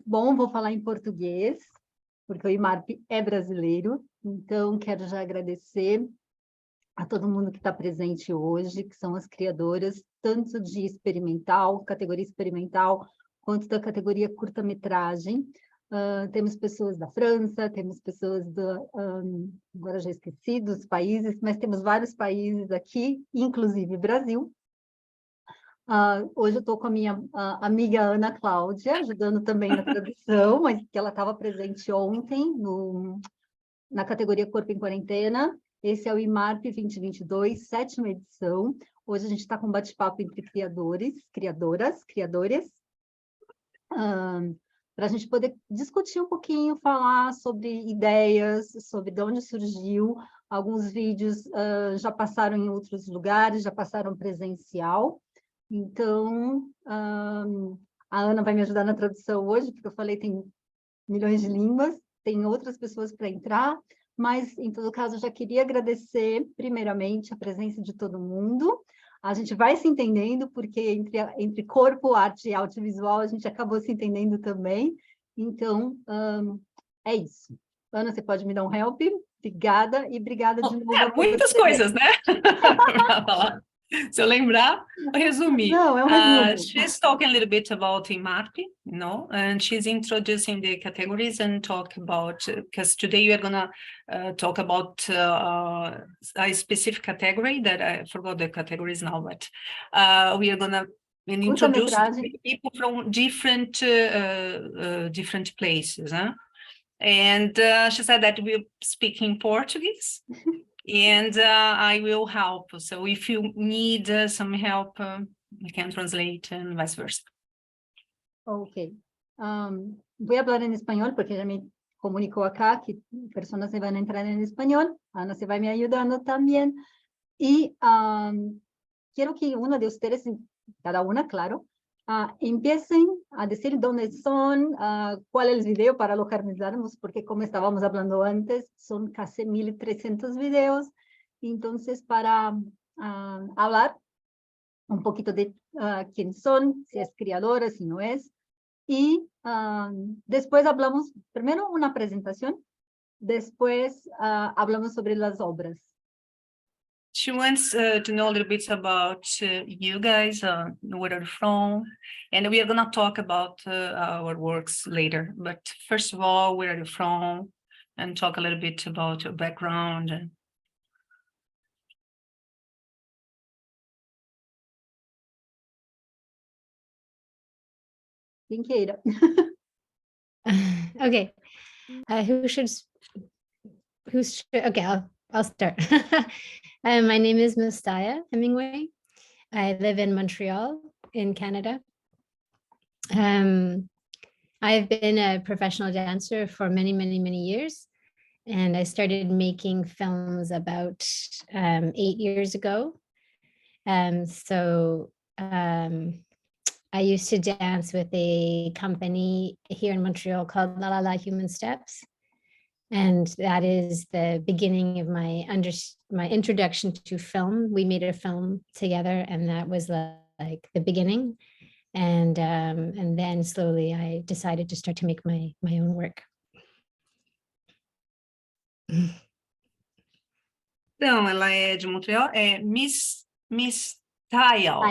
Bom, vou falar em português, porque o Imarp é brasileiro, então quero já agradecer a todo mundo que está presente hoje, que são as criadoras, tanto de experimental, categoria experimental, quanto da categoria curta-metragem. Temos pessoas da França, temos pessoas agora já esqueci dos países, mas temos vários países aqui, inclusive Brasil. Hoje eu estou com a minha amiga Ana Cláudia, ajudando também na tradução, mas que ela estava presente ontem na categoria Corpo em Quarentena. Esse é o Imarp 2022, 7ª edição. Hoje a gente está com um bate-papo entre criadores, criadoras, criadores, para a gente poder discutir um pouquinho, falar sobre ideias, sobre de onde surgiu. Alguns vídeos já passaram em outros lugares, já passaram presencial. Então, a Ana vai me ajudar na tradução hoje, porque eu falei tem milhões de línguas, tem outras pessoas para entrar, mas, em todo caso, eu já queria agradecer, primeiramente, a presença de todo mundo. A gente vai se entendendo, porque entre corpo, arte e audiovisual, a gente acabou se entendendo também. Então, é isso. Ana, você pode me dar um help? Obrigada, e obrigada de novo. Muitas coisas, né? Para falar. Se eu lembrar, resumir. Não, é um resumo. She's talking a little bit about Imarp, and she's introducing the categories and talk about, because today we are going to talk about a specific category that I forgot the categories now, but we are going to introduce people from different places. And she said that we'll speak in Portuguese. And I will help. So if you need some help, I can translate and vice versa. Ok. Voy a hablar en español porque ya me comunicó acá que personas se van a entrar en español. Ana se va me ayudando también. Y quiero que una de ustedes, cada una, claro, empiecen a decir dónde son, cuál es el video para localizarnos, porque como estábamos hablando antes, son casi 1.300 videos. Entonces, para hablar un poquito de quiénes son, si es creadora, si no es. Y después hablamos, primero una presentación, después hablamos sobre las obras. She wants to know a little bit about you guys, where you're from, and we are going to talk about our works later. But first of all, where are you from? And talk a little bit about your background. Quien quiera. Okay. Okay, I'll start. My name is Mustaya Hemingway. I live in Montreal in Canada. I've been a professional dancer for many, many, many years. And I started making films about 8 years ago. I used to dance with a company here in Montreal called La La La Human Steps. And that is the beginning of my introduction to film. We made a film together, and that was like the beginning. And then slowly I decided to start to make my own work. Então, ela é de Montreal, é Miss Taya.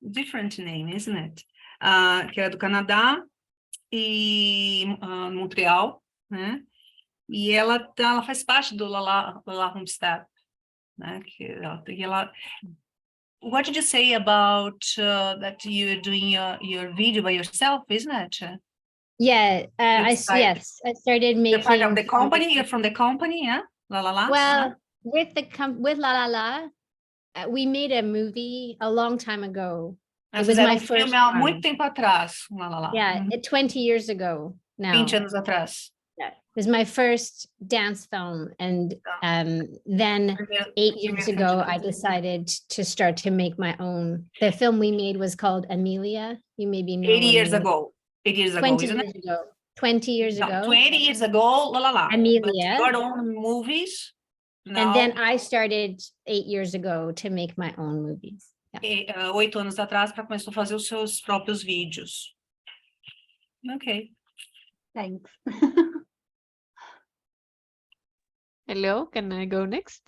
Different name, isn't it? Que é do Canadá e Montreal, né? E ela faz parte do La La Homestead, né? What did you say about that you're doing your video by yourself, isn't it? Yeah, I started making. You're part of the company. You're from the company, yeah? La La La. Well, with La La La, we made a movie a long time ago. It was my first filme há muito tempo atrás, La La La. Yeah, 20 years ago now. 20 anos atrás. Yeah, it was my first dance film, and then 8 years ago, I decided to start to make my own. The film we made was called Amelia. You maybe know. 80 years ago. 8 years ago, 20 years ago. 20 years ago. 20 years ago, La La La. Amelia. Your own movies. And then I started 8 years ago to make my own movies. 8 anos atrás, para começar a fazer os seus próprios vídeos. Ok. Thanks. Hello, can I go next?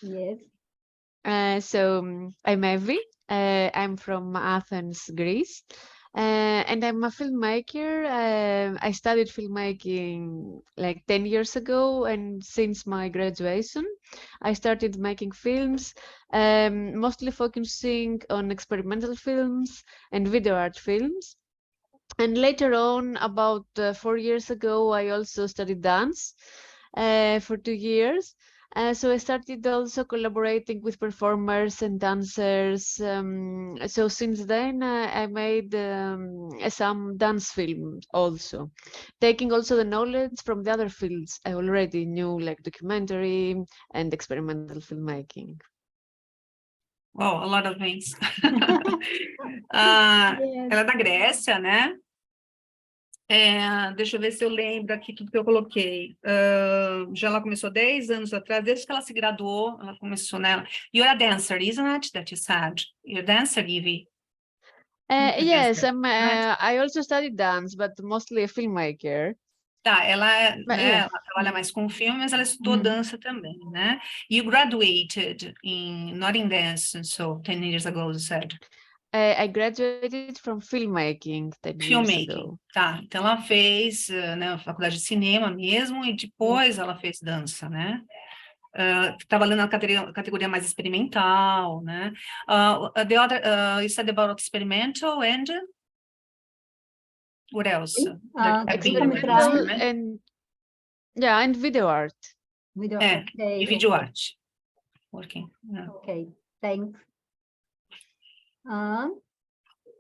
Yes. I'm Evie. I'm from Athens, Greece. And I'm a filmmaker. I studied filmmaking like 10 years ago, and since my graduation, I started making films, mostly focusing on experimental films and video art films. And later on, about 4 years ago, I also studied dance for 2 years. So I started also collaborating with performers and dancers. So since then, I made some dance films also, taking also the knowledge from the other fields I already knew, like documentary and experimental filmmaking. Wow, a lot of things. Yes. Ela é da Grécia, né? Deixa eu ver se eu lembro aqui tudo que eu coloquei. Já ela começou 10 anos atrás, desde que ela se graduou, ela começou nela. You're a dancer, isn't it? That you said. You're a dancer, Evie. Yes, Right? I also studied dance, but mostly a filmmaker. Tá, ela, But né, yeah. ela trabalha mais com filme, mas ela estudou dança também, né? You graduated not in dance, so 10 years ago, you said. I graduated from filmmaking 10 years Filmmaking, ago. tá. Então ela fez, né, faculdade de cinema mesmo, e depois ela fez dança, né? Trabalhando na categoria mais experimental, né? The other, you said about experimental and what else? Curta-metragem. And video art. Video, E vídeo arte. Working. Yeah. Ok, thanks.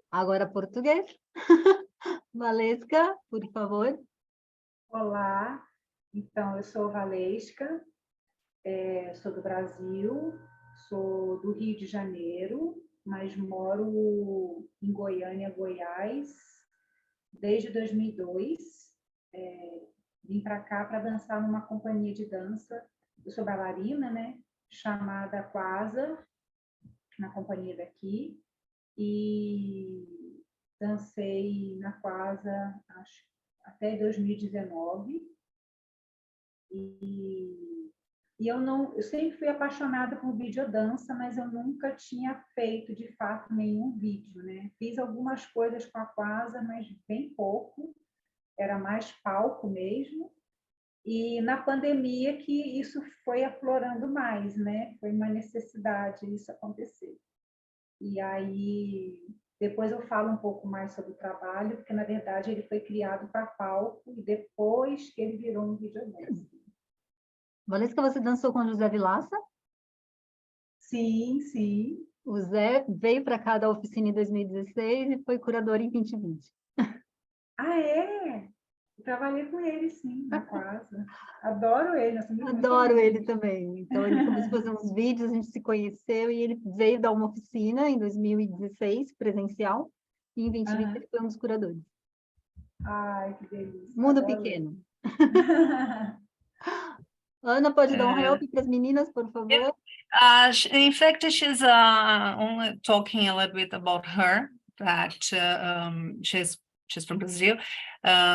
Agora português. Valesca, por favor. Olá, então eu sou Valesca, sou do Brasil, sou do Rio de Janeiro, mas moro em Goiânia, Goiás, desde 2002. Vim para cá para dançar numa companhia de dança, eu sou bailarina, né, chamada Quasa, na companhia daqui, e dancei na Quasa, acho, até 2019. E eu sempre fui apaixonada por videodança, mas eu nunca tinha feito, de fato, nenhum vídeo, né? Fiz algumas coisas com a Quasa, mas bem pouco, era mais palco mesmo. E na pandemia que isso foi aflorando mais, né? Foi uma necessidade isso acontecer. E aí, depois eu falo um pouco mais sobre o trabalho, porque, na verdade, ele foi criado para palco e depois que ele virou um videodança. Valesca, você dançou com o José Vilaça? Sim, sim. O Zé veio para cá da oficina em 2016 e foi curador em 2020. Ah, é? Eu trabalhei com ele, sim, na Quasa. Adoro ele. Adoro ele também. Então, ele começou a fazer uns vídeos, a gente se conheceu e ele veio dar uma oficina em 2016, presencial, e em 2020 ele foi um dos curadores. Ai, que delícia. Mundo Adoro pequeno. Ana, pode dar um help para as meninas, por favor? In fact, she's only talking a little bit about her, that she's from Brazil,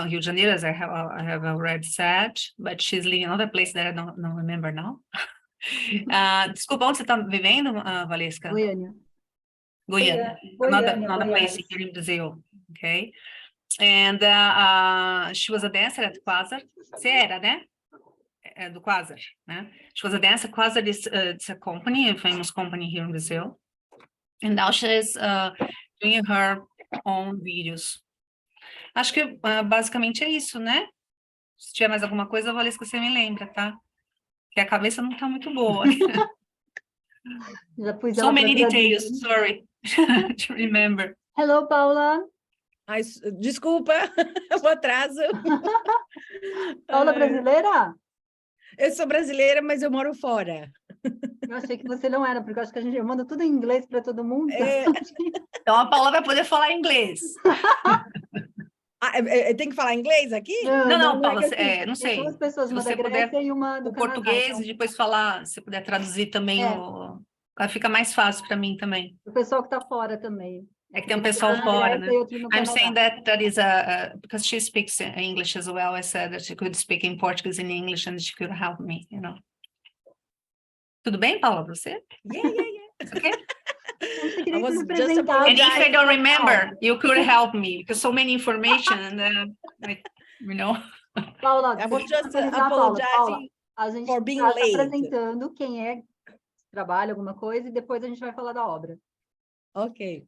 Rio de Janeiro, as I have already said, but she's living in another place that I don't remember now. Desculpa, onde você está vivendo, Valesca? Goiânia. Goiânia. Another place here in Brazil, okay? And she was a dancer at Quasar. Você era, né? Do Quasar, né? She was a dancer. Quasar is it's a company, a famous company here in Brazil. And now she's doing her own videos. Acho que basicamente é isso, né? Se tiver mais alguma coisa, Valesca, você me lembra, tá? Que a cabeça não tá muito boa. Já pus So ela many pra details, sorry to remember. Hello, Paula. Ai, desculpa o atraso. Paula brasileira? Eu sou brasileira, mas eu moro fora. Eu achei que você não era, porque eu acho que eu mando tudo em inglês para todo mundo. Então a Paula vai poder falar inglês. Tem que falar inglês aqui? Não, Paula, assim, não sei. Duas pessoas, uma da Grécia e uma do o Canadá, português, então. e depois falar, se puder traduzir também Fica mais fácil para mim também. O pessoal que está fora também. É que tem um pessoal fora, né? E outro no I'm Canadá. saying that is because she speaks English as well. I said that she could speak in Portuguese and English and she could help me, you know. Tudo bem, Paula, pra você? Yeah. Okay? Você I queria was se just apresentar. And if I don't apologizing. remember, you could help me because so many information and you know. Paula, I was just organizar, Paula, apologizing a gente for being está late. apresentando quem é, trabalha alguma coisa, e depois a gente vai falar da obra. Ok.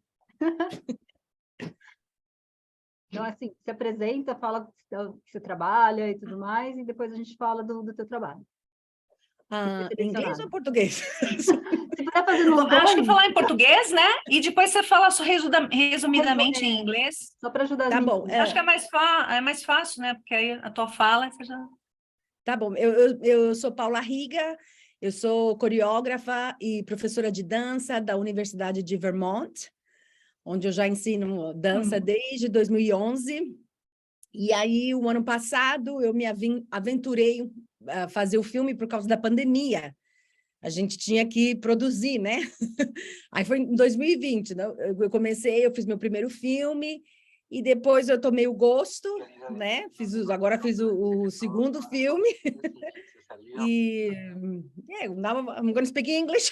Então, assim, se apresenta, fala que você trabalha e tudo mais, e depois a gente fala do teu trabalho. Inglês ou português? Se puder fazer nos dois, Acho que falar em português, né? E depois você fala só resumidamente em inglês. só para ajudar as Tá bom. meninas. Acho que é mais fácil, né? Porque aí a tua fala, você já... Tá bom, eu sou Paula Riga, eu sou coreógrafa e professora de dança da Universidade de Vermont, onde eu já ensino dança desde 2011. E aí, o ano passado, eu me aventurei a fazer o filme por causa da pandemia. A gente tinha que produzir, né? Aí foi em 2020, né? Eu fiz meu primeiro filme, e depois eu tomei o gosto, né? Agora fiz o segundo filme. E now I'm going to speak English.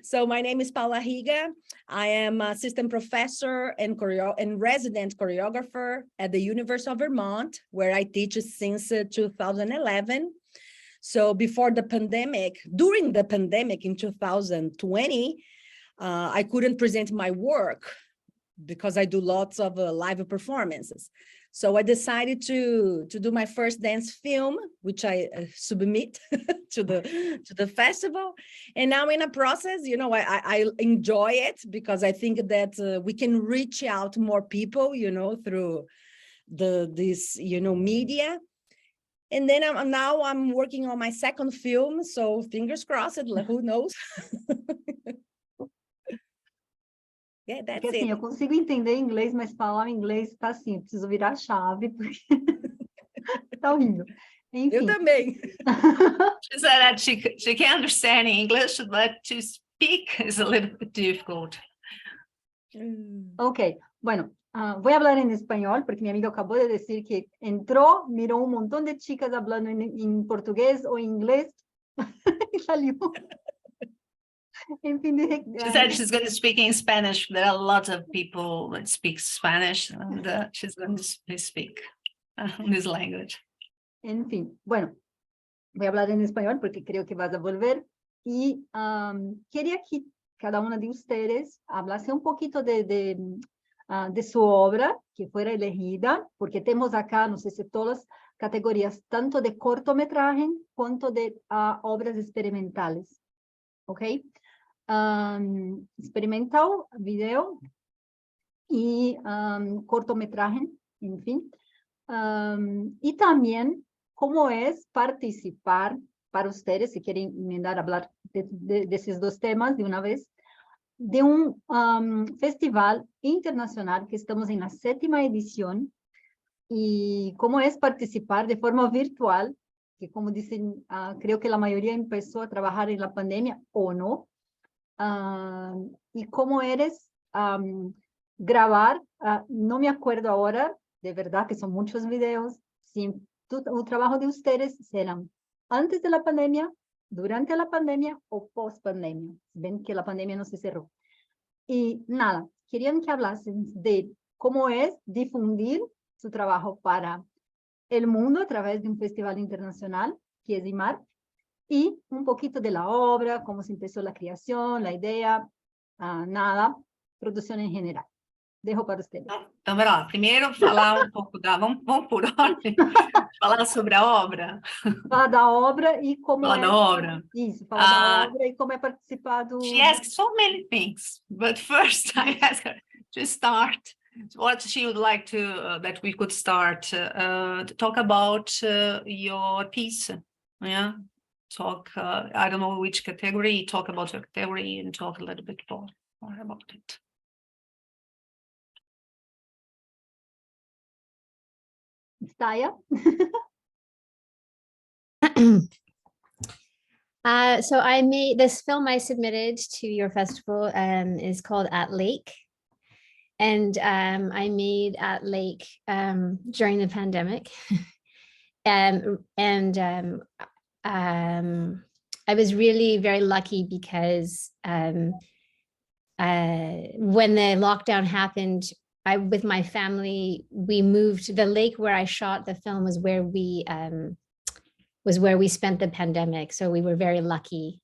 So my name is Paula Riga. I am assistant professor and resident choreographer at the University of Vermont, where I teach since 2011. So before the pandemic, during the pandemic in 2020, I couldn't present my work because I do lots of live performances. So I decided to do my first dance film, which I submit to the festival. And now in a process, you know, I enjoy it because I think that we can reach out more people, you know, through this, you know, media. And then now I'm working on my second film, so fingers crossed, who knows? Yeah, that's Porque, assim, it. eu consigo entender inglês, mas falar inglês tá assim, eu preciso virar a chave, porque tá horrível. Enfim. Eu também. She said that she can understand English, but to speak is a little bit difficult. Ok, bueno, voy a hablar en español porque mi amigo acabó de decir que entró, miró un montón de chicas hablando en portugués o inglés y salió. En fin, She said she's going to speak in Spanish. There are a lot of people that speak Spanish, and she's going to speak this language. En fin, bueno, voy a hablar en español porque creo que vas a volver. Y quería que cada una de ustedes hablase un poquito de su obra que fuera elegida, porque tenemos acá, no sé si todas las categorías, tanto de cortometraje cuanto de obras experimentales. ¿Ok? Experimental, video y cortometraje, en fin. Y también cómo es participar para ustedes, si quieren emendar a hablar de esos dos temas de una vez, de un festival internacional que estamos en la 7ª edición, y cómo es participar de forma virtual, que como dicen, creo que la mayoría empezó a trabajar en la pandemia o no, y cómo eres grabar, no me acuerdo ahora, de verdad que son muchos videos, si el trabajo de ustedes serán antes de la pandemia, durante la pandemia o post pandemia. Ven que la pandemia no se cerró. Y nada, querían que hablasen de cómo es difundir su trabajo para el mundo a través de un festival internacional, que es Imarp, y un poquito de la obra, cómo se empezó la creación, la idea, nada, producción en general. Dejo para ustedes. Então, lá, primeiro falar um pouco vamos por ordem, falar sobre a obra. Falar da obra e como falar da obra. Isso, falar da obra e como é participar do... She asked so many things, but first I asked her to start what she would like to, that we could start, to talk about your piece, yeah? Talk, I don't know which category, talk about your category and talk a little bit more about it. Staya? So I made this film I submitted to your festival is called At Lake. And I made At Lake during the pandemic. I was really very lucky because when the lockdown happened, with my family, we moved. The lake where I shot the film was where we spent the pandemic. So we were very lucky.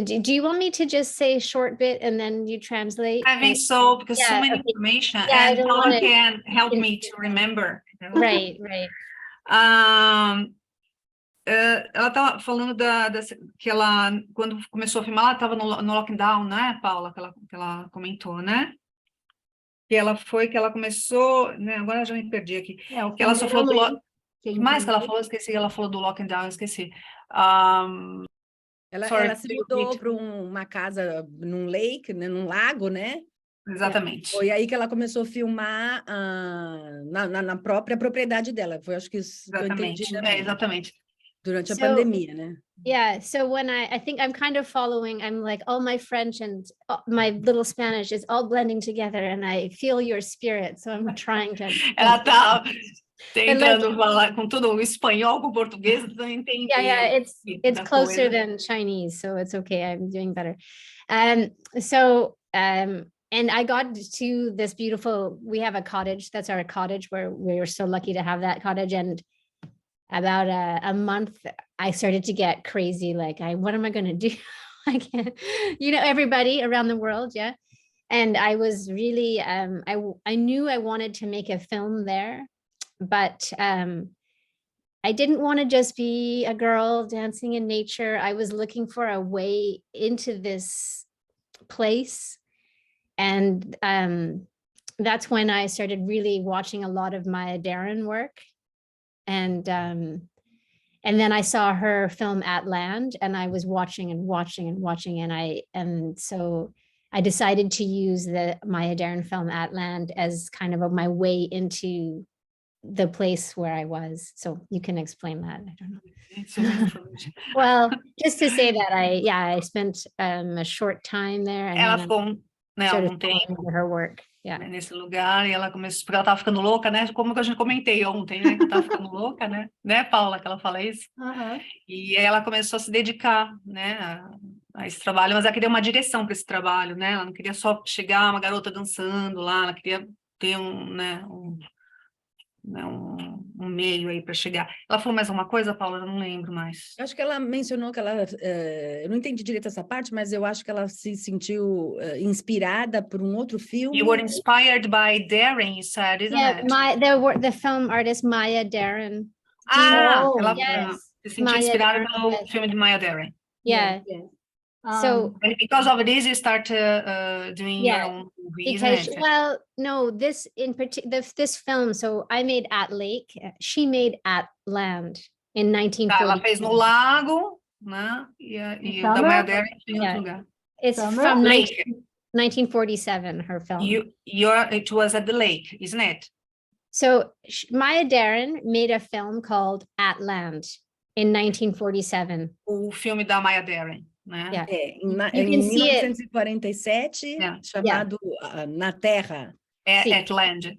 Do you want me to just say a short bit and then you translate? I think so, because so many okay. information, Yeah, and Paula can help me to remember. Right, right. Ela estava falando que ela, quando começou a filmar, ela estava no lockdown, né, Paula, que ela comentou, né? Que ela começou, né? Agora eu já me perdi aqui. Que ela só falou do lockdown. O que mais que ela falou? Esqueci, ela falou do lockdown, esqueci. Ela se mudou para uma casa num lake, né, num lago, né? Exatamente. Foi aí que ela começou a filmar na própria propriedade dela. Foi, acho que isso que eu entendi também. Exatamente. Durante a pandemia, né? Yeah, so when I think I'm kind of following, I'm like all my French and my little Spanish is all blending together and I feel your spirit, so I'm trying to... Ela tá tentando falar com tudo, o espanhol com o português, tentando entender. Yeah, it's closer than Chinese, so it's okay, I'm doing better. And I got to this beautiful, we have a cottage, that's our cottage where we were so lucky to have that cottage, and about a month, I started to get crazy. Like, what am I going to do? I can't, everybody around the world. Yeah. And I was really, I knew I wanted to make a film there, but I didn't want to just be a girl dancing in nature. I was looking for a way into this place. And that's when I started really watching a lot of Maya Deren work. And then I saw her film At Land, and I was watching, and so I decided to use the Maya Deren film At Land as kind of my way into the place where I was. So you can explain that. I don't know. Well, just to say that I spent a short time there, and ela ficou, né, algum tempo her work. Yeah. Nesse lugar, e ela começou, porque ela estava ficando louca, né? Como que a gente comentei ontem, né? Que estava ficando louca, né? Né, Paula, que ela fala isso? E aí ela começou a se dedicar, né, a esse trabalho, mas ela queria uma direção para esse trabalho, né? Ela não queria só chegar uma garota dançando lá, ela queria ter um meio aí para chegar. Ela falou mais alguma coisa, Paula? Eu não lembro mais. Eu acho que ela mencionou que eu não entendi direito essa parte, mas eu acho que ela se sentiu inspirada por um outro filme. You were inspired by Deren, you said, isn't it? The film artist Maya Deren. Ela se sentiu Maya inspirada Deren, pelo filme de Maya Deren. Yeah. Yes. So, and because of this, you start doing your own movies, because isn't it? well, no, this in particular, this film. So I made At Lake. She made At Land in 1940. Ela fez no lago, né? E o da Maya Deren em outro lugar. It's from 1947. Her film. It was at the lake, isn't it? So Maya Deren made a film called At Land in 1947. O filme da Maya Deren. Né? Yeah. Em 1947, chamado Na Terra. At Land.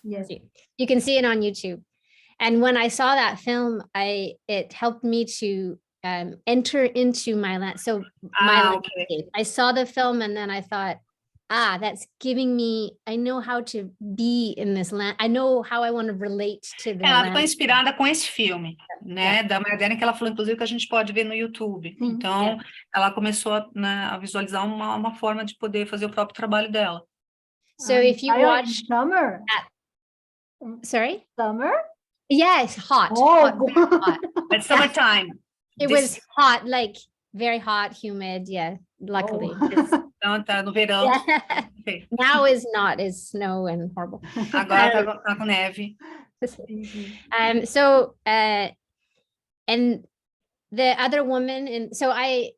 Yes. You can see it on YouTube. And when I saw that film, it helped me to enter into my land. So landscape. I saw the film and then I thought, that's giving me, I know how to be in this land. I know how I want to relate to the Ela land. ficou inspirada com esse filme, né, da Maya Deren, que ela falou, inclusive, que a gente pode ver no YouTube. Então, ela começou a visualizar uma forma de poder fazer o próprio trabalho dela. So if you watch... Summer. Sorry? Summer? Yes, hot. Hot. It's summertime. It was hot, like very hot, humid, luckily. Então, tá no verão. Now is not, is snow and horrible. Agora tá com neve. So, and the other woman, so I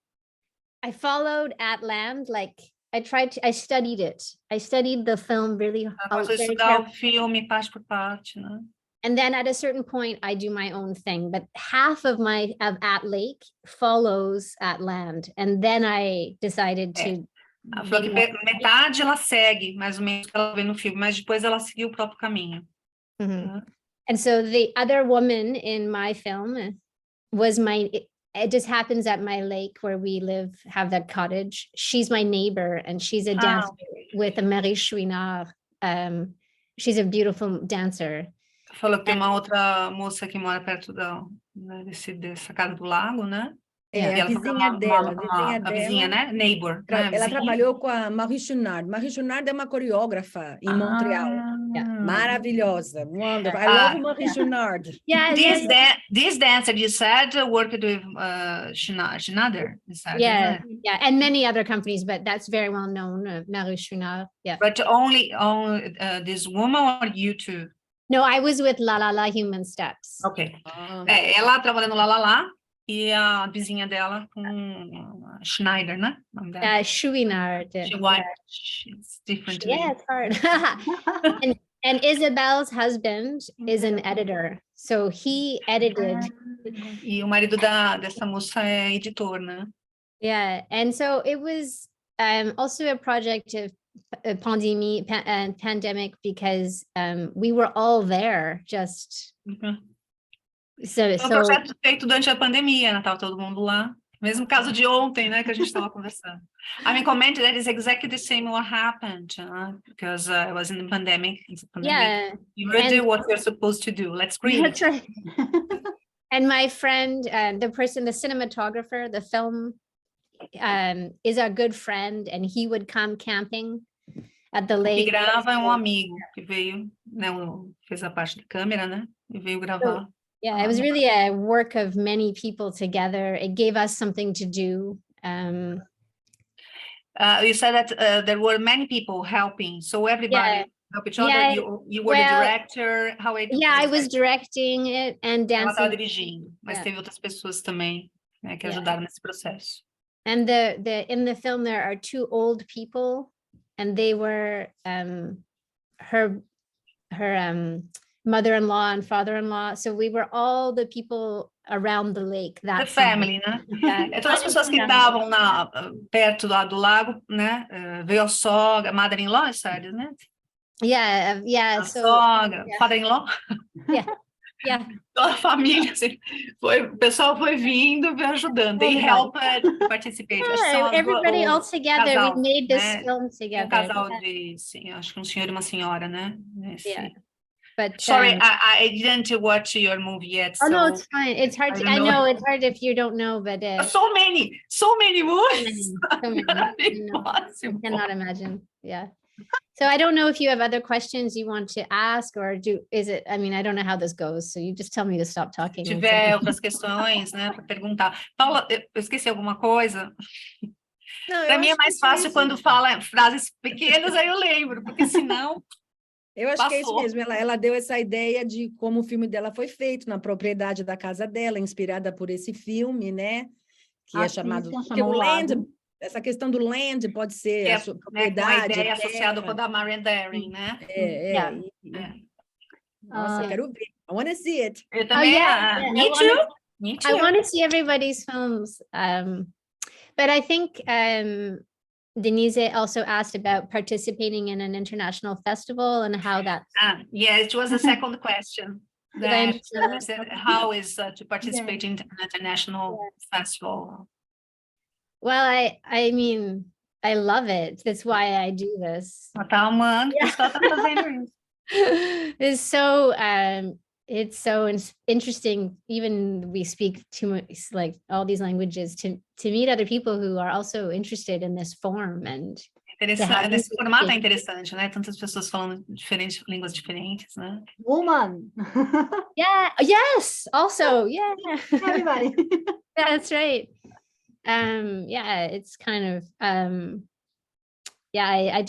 followed At Land, like I studied it. I studied the film really. Ela começou a estudar o filme parte por parte, né? And then at a certain point, I do my own thing, but half of at lake follows at land. And then I decided to. Ela falou que metade ela segue, mais ou menos, que ela vê no filme, mas depois ela seguiu o próprio caminho. And so the other woman in my film was it just happens at my lake where we live, have that cottage. She's my neighbor and she's a dancer with a Marie Chouinard. She's a beautiful dancer. Falou que tem uma outra moça que mora perto dessa casa do lago, né? É, a vizinha dela, a vizinha, né? Neighbor. Ela trabalhou com a Marie Chouinard. Marie Chouinard é uma coreógrafa em Montreal. Maravilhosa. Wonderful. I love Marie Chouinard. This dancer you said worked with Schneider. Yeah, and many other companies, but that's very well known, Marie Chouinard. Yeah. But only this woman or you too? No, I was with La La La Human Steps. Ok. Ela trabalhando no La La La. E a vizinha dela com Schneider, né? Chouinard. It's different. Yeah, it's hard. and Isabel's husband is an editor, so he edited. E o marido dessa moça é editor, né? Yeah, and so it was also a project of a pandemic because we were all there just. Foi um projeto feito durante a pandemia, né? Tava todo mundo lá. Mesmo caso de ontem, né? Que a gente estava conversando. I mean, comment that is exactly the same what happened, because I was in the pandemic. Yeah. You will do what you're supposed to do. Let's breathe. That's right. And my friend, the cinematographer, the film, is a good friend, and he would come camping at the lake. E grava é um amigo que veio, né? Fez a parte da câmera, né? E veio gravar. Yeah, it was really a work of many people together. It gave us something to do. You said that there were many people helping, so everybody helped each other. Yeah, you were the director. I was directing it and dancing. Ela estava dirigindo, mas teve outras pessoas também, né, que ajudaram nesse processo. And in the film there are two old people, and they were her mother-in-law and father-in-law, so we were all the people around the lake. The family, né? Todas as pessoas que estavam perto do lago, né? Veio a sogra, mother-in-law, sabe, né? Yeah. A sogra, father-in-law. Yeah. Toda a família, assim, o pessoal foi vindo, veio ajudando. They helped participate. Everybody all together, casal, we made this né? film together. Casal de, acho que senhor e uma senhora, né? But sorry, I didn't watch your movie yet. Oh, no, it's fine. It's hard. I know it's hard if you don't know, but so many movies. So many. I cannot imagine. Yeah. So I don't know if you have other questions you want to ask, or I mean, I don't know how this goes, so you just tell me to stop talking. Se tiver outras questões, né, para perguntar. Paula, eu esqueci alguma coisa? Para mim é mais fácil quando fala frases pequenas, aí eu lembro, porque senão... Eu acho que é isso mesmo, ela deu essa ideia de como o filme dela foi feito, na propriedade da casa dela, inspirada por esse filme, né? Que é chamado... Porque o land, essa questão do land pode ser a sua propriedade. Uma ideia associada com a da Marian Daring, né? Nossa, quero ver. I want to see it. Eu também. Me too. I want to see everybody's films. But I think... Denise also asked about participating in an international festival and how that. Yeah, it was the second question. How is to participate in an international festival? Well, I mean, I love it. That's why I do this. It's so interesting. Even we speak too much, like all these languages, to meet other people who are also interested in this form. And esse formato é interessante, né? Tantas pessoas falando línguas diferentes, né? Woman. Yes. Also, yeah. Everybody. That's right. It's kind of I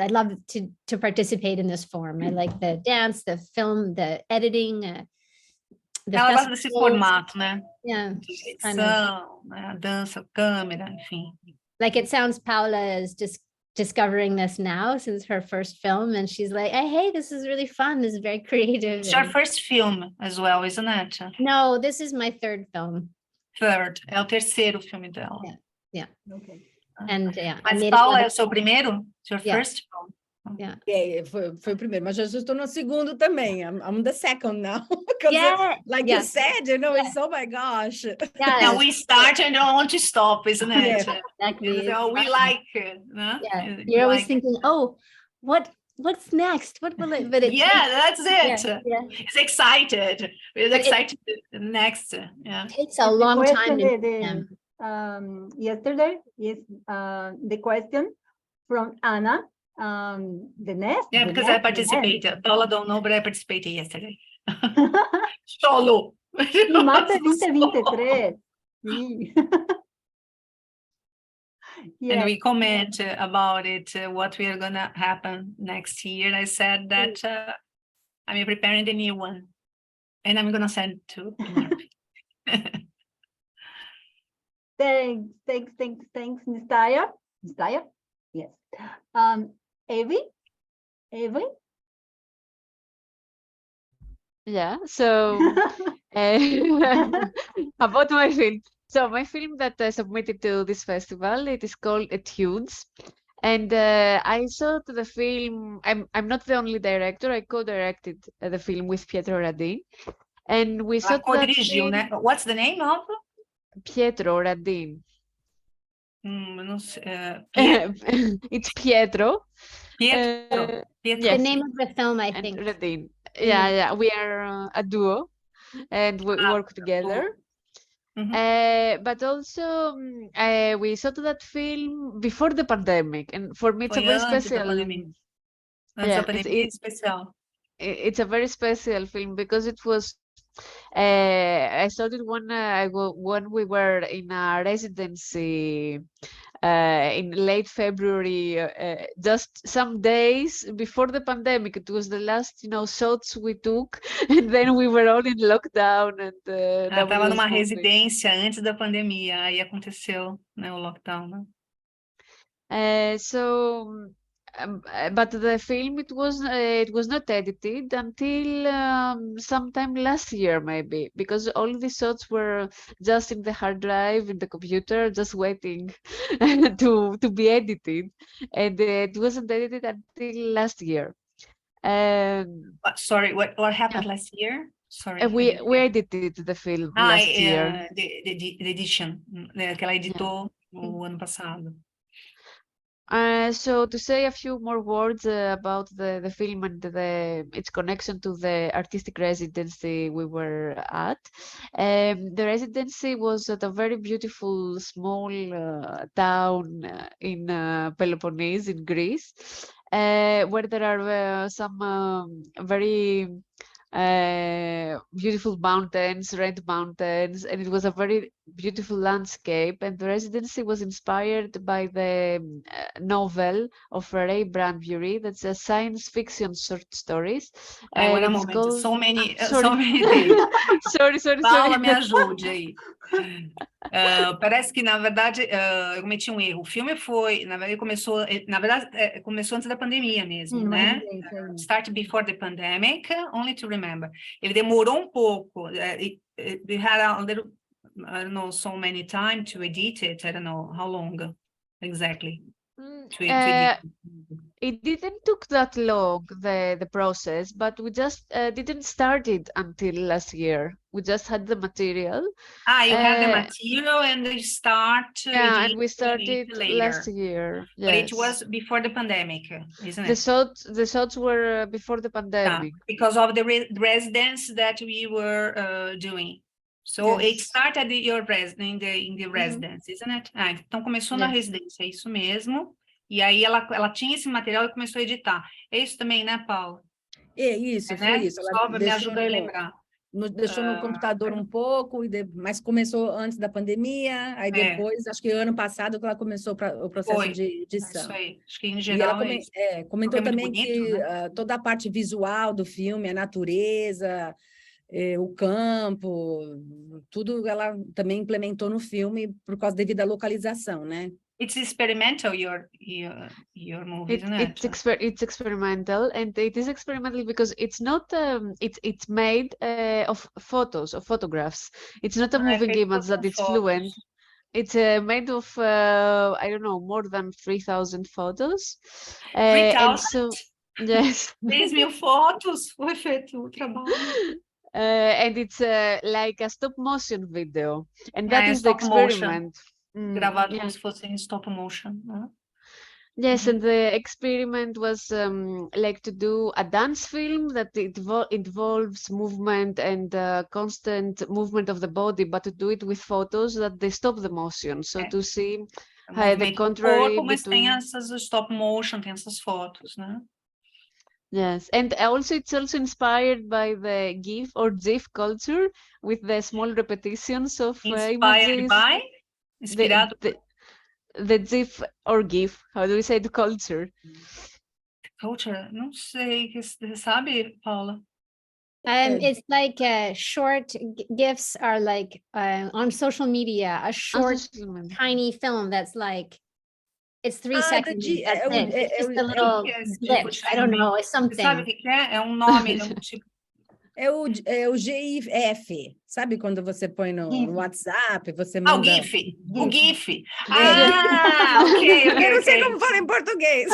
love to participate in this form. I like the dance, the film, the editing. Ela gosta desse formato, né? Yeah. Edição, né? A dança, câmera, enfim. Like it sounds, Paula is just discovering this now since her first film, and she's like, hey, this is really fun, this is very creative. It's your first film as well, isn't it? No, this is my third film. Third, é o terceiro filme dela. Yeah. Okay. And yeah, I Mas made Paula, another- é o seu primeiro? It's your Yeah. first film? Foi o primeiro, mas eu já estou no segundo também. I'm the second now. Yeah, Like yeah. you said, you know, it's oh my gosh. Yeah, Now we start and don't want to stop, isn't it? Yeah. exactly. So we like it. No? Yeah, You you're always like- thinking, oh, what's next? What will it? But it Yeah, that's it. yeah. It's excited. We're But it- excited next. Yeah. takes a long time. Yesterday is the question from Anna. The nest. Yeah, the because nest, I participated. Paula don't know, but I participated yesterday. Solo. Imarp 2023. Sim. And Yes. we comment about it, what we are gonna happen next year. I said that I'm preparing the new one, and I'm gonna send to Imarp. Thanks, Nistaya. Nistaya? Yes. Evie? Yeah, so about my film. So my film that I submitted to this festival, it is called Etudes. And I saw the film, I'm not the only director, I co-directed the film with Pietro Radin. And we saw Ela co-dirigiu, né? What's the name of? Pietro Radin. Eu não sei. It's Pietro. Pietro. Pietro. The Yes. name of the film, I And think. Radin. Yeah, we are a duo and we work together. But also we saw that film before the pandemic, and for me it's a Foi very antes da special. pandemia. Antes Yeah, da pandemia é especial. It's a very special film because it was. I saw it when we were in a residency in late February, just some days before the pandemic. It was the last, shots we took, and then we were all in lockdown. And Ela estava numa residência antes da pandemia, aí aconteceu, né, o lockdown, né? But the film it was not edited until sometime last year maybe, because all the shots were just in the hard drive in the computer, just waiting to be edited, and it wasn't edited until last year. Sorry, what happened last year? Sorry. We edited the film last year. The edition, né, que ela editou no ano passado. So to say a few more words about the film and its connection to the artistic residency we were at. The residency was at a very beautiful small town in Peloponnese in Greece, where there are some very beautiful mountains, red mountains, and it was a very beautiful landscape. And the residency was inspired by the novel of Ray Bradbury. That's a science fiction short stories. Wait a moment. Called... So many days. Sorry. Paula, me ajude aí. Parece que, na verdade, eu cometi um erro. O filme foi, na verdade, começou antes da pandemia mesmo, né? Start before the pandemic, only to remember. Ele demorou um pouco. We had a little, I don't know, so many time to edit it. I don't know how long exactly. It didn't took that long, the process, but we just didn't start it until last year. We just had the material. You had the material and they start. Yeah, and we started later. last year. Yes. But it was before the pandemic, isn't it? The shots were before the pandemic. Because of the residence that we were doing. So it started in the residence, isn't it? Então começou na residência, é isso mesmo. E aí ela tinha esse material e começou a editar. É isso também, né, Paula? É isso, né? foi isso. Só me ajuda a lembrar. Deixou no computador um pouco, mas começou antes da pandemia, aí depois, acho que ano passado que ela começou o processo de edição. Isso aí, acho que em geral e ela comentou também bonito, que né? Toda a parte visual do filme, a natureza, o campo, tudo ela também implementou no filme por causa devido à localização, né? It's experimental, your movie, isn't it? It's experimental, and it is experimental because it's not it's made of photos, of photographs. It's not a moving image that it's fluent. It's made of I don't know, more than 3,000 photos. 3,000? And so yes. 3.000 fotos foi feito o trabalho. And it's like a stop motion video, and that is the experiment. Gravado como se fosse em stop motion, né? Yes, and the experiment was like to do a dance film that involves movement and constant movement of the body, but to do it with photos that they stop the motion. So to see the contrary corpo, mas between... tem essas stop motion, tem essas fotos, né? Yes, and also it's also inspired by the GIF or GIF culture with the small repetitions of images. By? Inspirado? The GIF or GIF, how do we say the culture? Culture? Não sei, você sabe, Paula? It's like short GIFs are like on social media, a short tiny film that's like, it's 3 seconds. That's it. It's just a little glitch. I don't know, it's something. Você sabe o que é? É um nome, é um tipo. É o GIF, sabe quando você põe no WhatsApp, você manda... Ah, o GIF, o GIF. Ah, ok. Eu não sei como fala em português.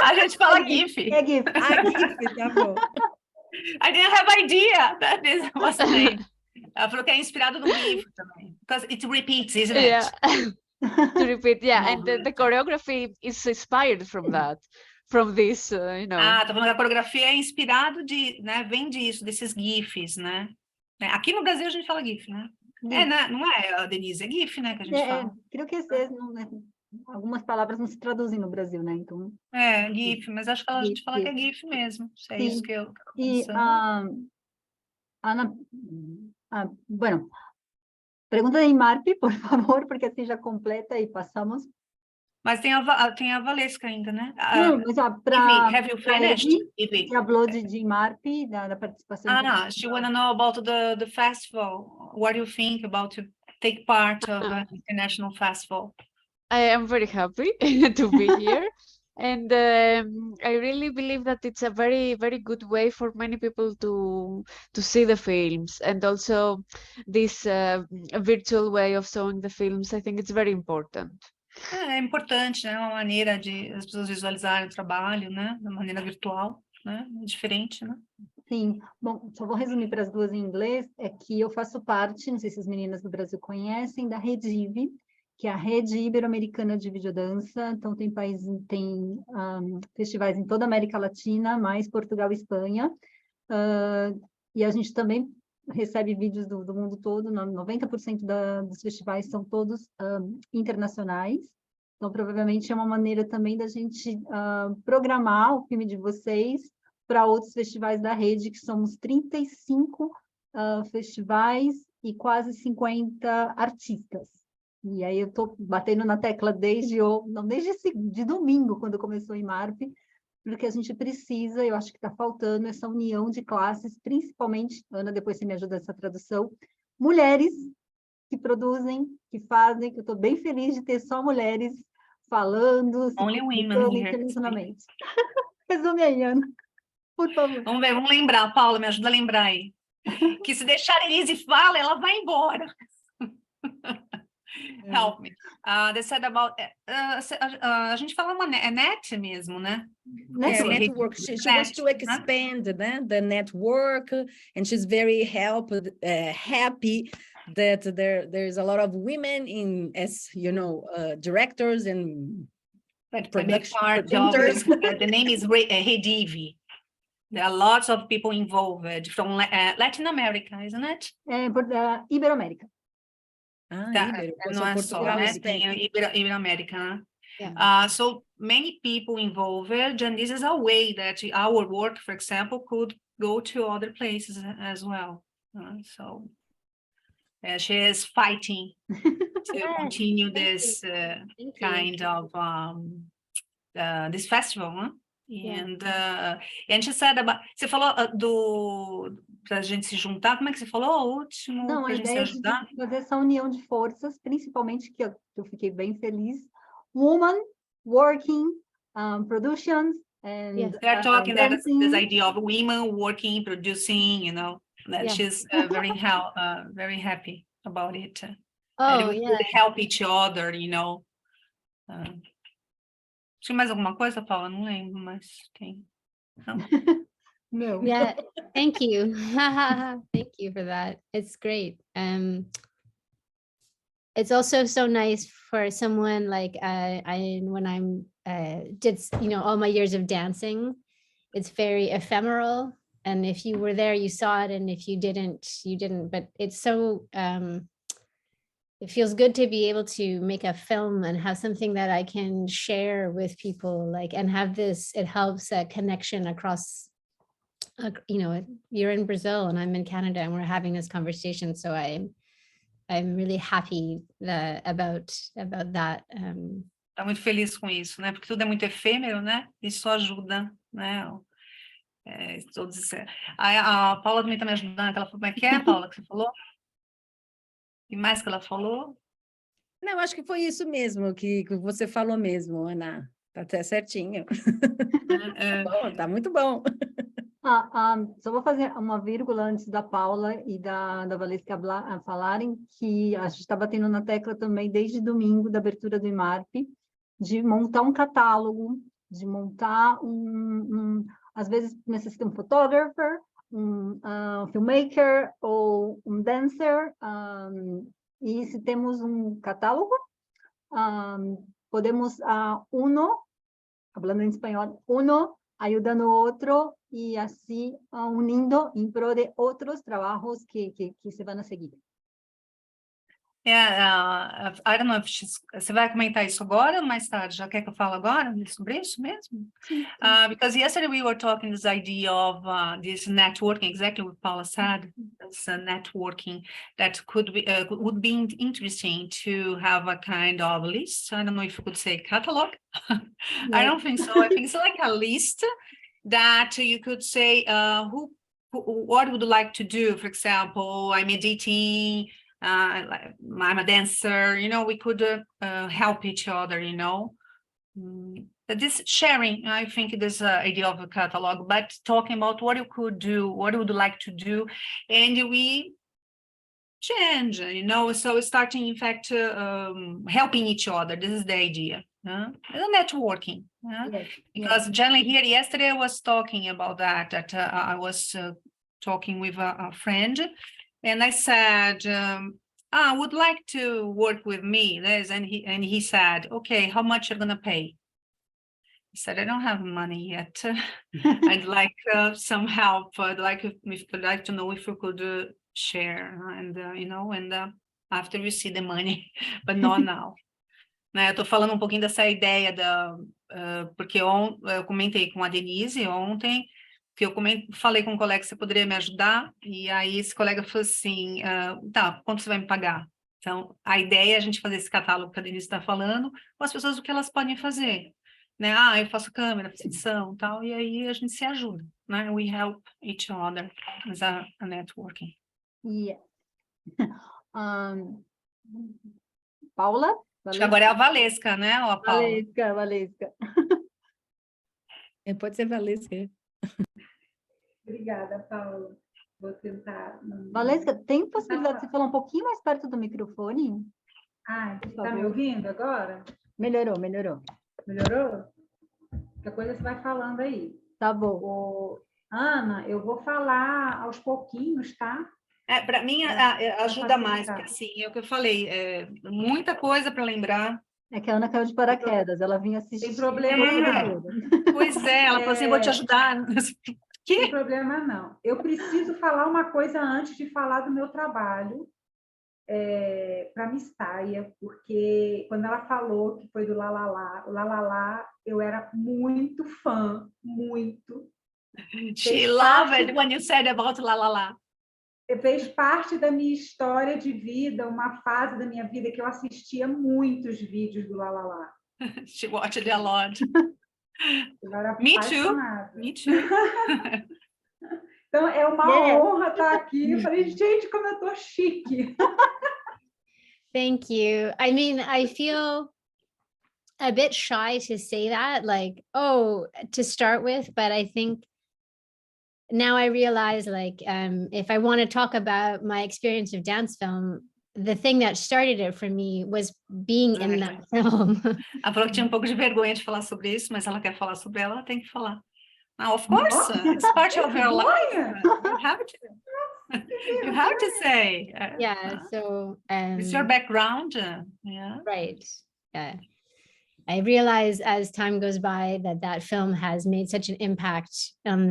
A gente fala GIF. É GIF. Ah, GIF, tá bom. I didn't have idea that this was the name. Ela falou que é inspirado no GIF também. Because it repeats, isn't it? Yeah. To repeat, yeah, and the choreography is inspired from that. From this, you know. Ah, tá falando que a coreografia é inspirado de, né, vem disso, desses GIFs, né? Aqui no Brasil a gente fala GIF, né? Né? Não é, Denise, é GIF, né, que a gente fala. Creio que algumas palavras não se traduzem no Brasil, né? Então... É, GIF, mas acho que a gente fala que é GIF mesmo. É isso que eu... Ana, bueno, pergunta de Imarp, por favor, porque assim já completa e passamos. Mas tem a Valesca ainda, né? Não, mas para... Have you finished? Você falou de Imarp, da participação... She want to know about the festival. What do you think about to take part of an international festival? I am very happy to be here. And I really believe that it's a very, very good way for many people to see the films. And also this virtual way of showing the films, I think it's very important. É importante, né? Uma maneira de as pessoas visualizarem o trabalho, né? De maneira virtual, né? É diferente, né? Sim. Bom, só vou resumir para as duas em inglês. É que eu faço parte, não sei se as meninas do Brasil conhecem, da Redive, que é a Rede Ibero-Americana de Videodança. Então, tem festivais em toda a América Latina, mais Portugal e Espanha. E a gente também recebe vídeos do mundo todo, 90% dos festivais são todos internacionais, então provavelmente é uma maneira também da gente programar o filme de vocês para outros festivais da rede, que somos 35 festivais e quase 50 artistas. E aí eu estou batendo na tecla desde domingo, quando começou o Imarp, porque a gente precisa, eu acho que está faltando essa união de classes, principalmente, Ana, depois você me ajuda nessa tradução, mulheres que produzem, que fazem, que eu estou bem feliz de ter só mulheres falando, Only women here. internacionalmente. Resume aí, Ana, por favor. Vamos ver, vamos lembrar, Paula, me ajuda a lembrar aí. Que se deixar a Elise fala, ela vai embora. Help me. They said about... a gente fala net mesmo, né? Network. She wants to expand the network, and she's very happy that there's a lot of women as you know, directors and production producers. The name is Redive. There are lots of people involved from Latin America, isn't it? Ibero-América. Não é só, né? Tem Ibero-América, né? Yeah. So many people involved, and this is a way that our work, for example, could go to other places as well. So she is fighting to continue this kind of this festival, huh? Yeah. And she said about, você falou para a gente se juntar, como é que você falou? O último, não, para a gente se ajudar? De fazer essa união de forças, principalmente que eu fiquei bem feliz, woman working productions and Yes. They're talking that this dancing. idea of women working, producing, you know, that Yeah. she's very happy about it. That Oh, we yeah. could help each other, you know. Tinha mais alguma coisa, Paula? Não lembro, mas tem. Não? No. Yeah, thank you. Thank you for that. It's great. It's also so nice for someone like when I'm did, you know, all my years of dancing, it's very ephemeral. And if you were there, you saw it. And if you didn't, you didn't. But it's so, it feels good to be able to make a film and have something that I can share with people, like, and have this, it helps a connection across, you know, you're in Brazil and I'm in Canada and we're having this conversation. So I'm really happy about that. Tá muito feliz com isso, né? Porque tudo é muito efêmero, né? Isso ajuda, né? Todos, a Paula também está me ajudando, que ela falou, como é que é, Paula, que você falou? E mais que ela falou? Não, acho que foi isso mesmo que você falou mesmo, Ana. Tá até certinho. Bom, tá muito bom. Só vou fazer uma vírgula antes da Paula e da Valesca falarem, que a gente está batendo na tecla também desde domingo da abertura do Imarp, de montar um catálogo, de montar às vezes necessita um fotógrafo, um filmmaker ou um dancer, e se temos um catálogo, podemos falando em espanhol, ayudando a otro y así unindo en pro de otros trabajos que se van a seguir. I don't know if você vai comentar isso agora ou mais tarde? Já quer que eu fale agora sobre isso mesmo? Because yesterday we were talking this idea of this networking, exactly what Paula said, this networking that would be interesting to have a kind of list. I don't know if you could say catalog. Yeah. I don't think so. I think it's like a list that you could say what would you like to do? For example, I'm editing, I'm a dancer, you know, we could help each other, you know. This sharing, I think this idea of a catalog, but talking about what you could do, what you would like to do, and we change, you know, so starting, in fact, helping each other. This is the idea. Networking, yes. Because generally here yesterday I was talking about that I was talking with a friend, and I said, I would like to work with me, Liz, and he said, okay, how much you're gonna pay? I said, I don't have money yet. I'd like some help. I'd like to know if you could share, and you know, and after you see the money, but not now. Eu estou falando um pouquinho dessa ideia porque eu comentei com a Denise ontem, que eu falei com um colega que você poderia me ajudar, e aí esse colega falou assim, tá, quanto você vai me pagar? Então, a ideia é a gente fazer esse catálogo que a Denise está falando, com as pessoas o que elas podem fazer, né? Eu faço câmera, faço edição e tal, e aí a gente se ajuda, né? We help each other as a networking. Yeah. Paula? Acho que agora é a Valesca, né? Ou a Paula? Valesca. Pode ser Valesca. Obrigada, Paula. Vou tentar. Valesca, tem possibilidade de você falar um pouquinho mais perto do microfone? Está me ouvindo agora? Melhorou. Melhorou? Qualquer coisa você vai falando aí. Tá bom. Ana, eu vou falar aos pouquinhos, tá? Para mim ajuda mais, porque assim, é o que eu falei, muita coisa para lembrar. É que a Ana caiu de paraquedas, ela vinha assistir. Tem problema não. Pois ela falou assim, vou te ajudar. Não tem problema não. Eu preciso falar uma coisa antes de falar do meu trabalho para Miss Taia, porque quando ela falou que foi do Lalalá, o Lalalá, eu era muito fã, muito. She loved it when you said about Lalalá. Fez parte da minha história de vida, uma fase da minha vida que eu assistia muitos vídeos do Lalalá. She watched it a lot. Me too. Então, é uma honra estar aqui. Eu falei, gente, como eu tô chique. Thank you. I mean, I feel a bit shy to say that, like, oh, to start with, but I think now I realize, like, if I want to talk about my experience of dance film, the thing that started it for me was being in that film. Ela falou que tinha um pouco de vergonha de falar sobre isso, mas ela quer falar sobre ela tem que falar. Now, of course, it's part of your life. You have to. You have to say. Yeah, so it's your background. Yeah. Right. Yeah. I realize as time goes by that film has made such an impact on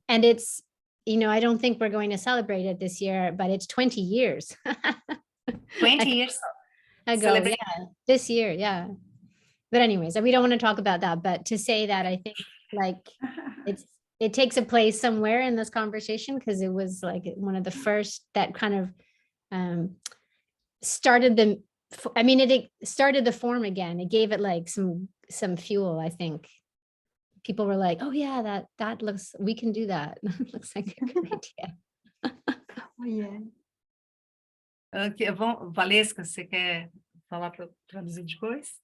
and it's, you know, I don't think we're going to celebrate it this year, but it's 20 years. 20 years ago, yeah, this year, yeah. But anyways, we don't want to talk about that, but to say that, I think like it takes a place somewhere in this conversation, because it was like one of the first that kind of started it started the form again. It gave it like some fuel, I think. People were like, oh yeah, that looks, we can do that. Looks like a good idea. Oh, yeah. Okay, bom, Valesca, você quer falar para traduzir depois?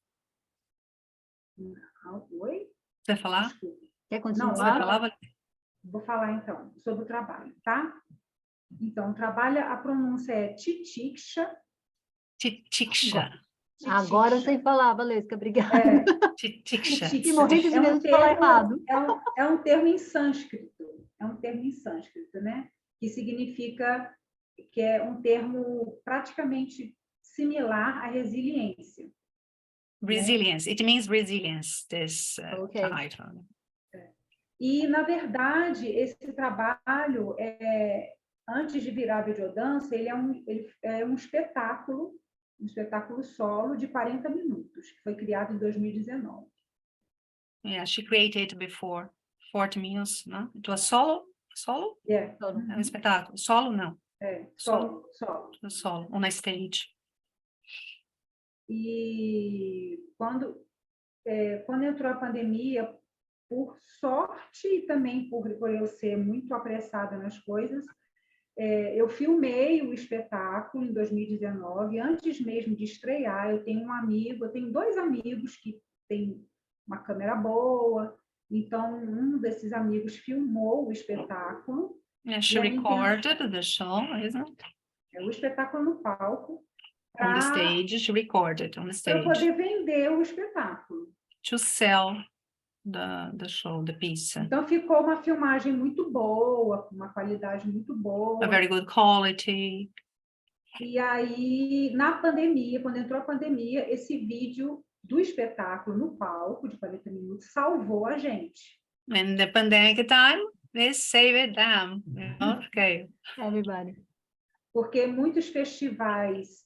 Oi? Você vai falar? Quer Não, continuar? Você vai falar, Valesca? Vou falar então sobre o trabalho, tá? Então, o trabalho, a pronúncia é titiksha. Titiksha. Agora eu sei falar, Valesca, obrigada. Titiksha. E morrendo de medo de falar errado. É um termo em sânscrito. É um termo em sânscrito, né? Que significa que é um termo praticamente similar à resiliência. Resilience. Né? It means resilience, this title. E, na verdade, esse trabalho, antes de virar videodança, ele é um espetáculo solo de 40 minutos, que foi criado em 2019. Yeah, she created before 40 minutes, no? It was solo? Solo? Yeah. É um espetáculo. Solo, não. Solo. Solo, on a stage. E quando entrou a pandemia, por sorte e também por eu ser muito apressada nas coisas, eu filmei o espetáculo em 2019, antes mesmo de estrear. Eu tenho 2 amigos que têm uma câmera boa, então um desses amigos filmou o espetáculo. Yeah, she recorded the show, isn't it? O espetáculo no palco. On the stage, she recorded on the stage. Para poder vender o espetáculo. To sell the show, the piece. Então ficou uma filmagem muito boa, com uma qualidade muito boa. A very good quality. E aí, na pandemia, quando entrou a pandemia, esse vídeo do espetáculo no palco, de 40 minutos, salvou a gente. In the pandemic time, they saved them. Okay. Everybody. Porque muitos festivais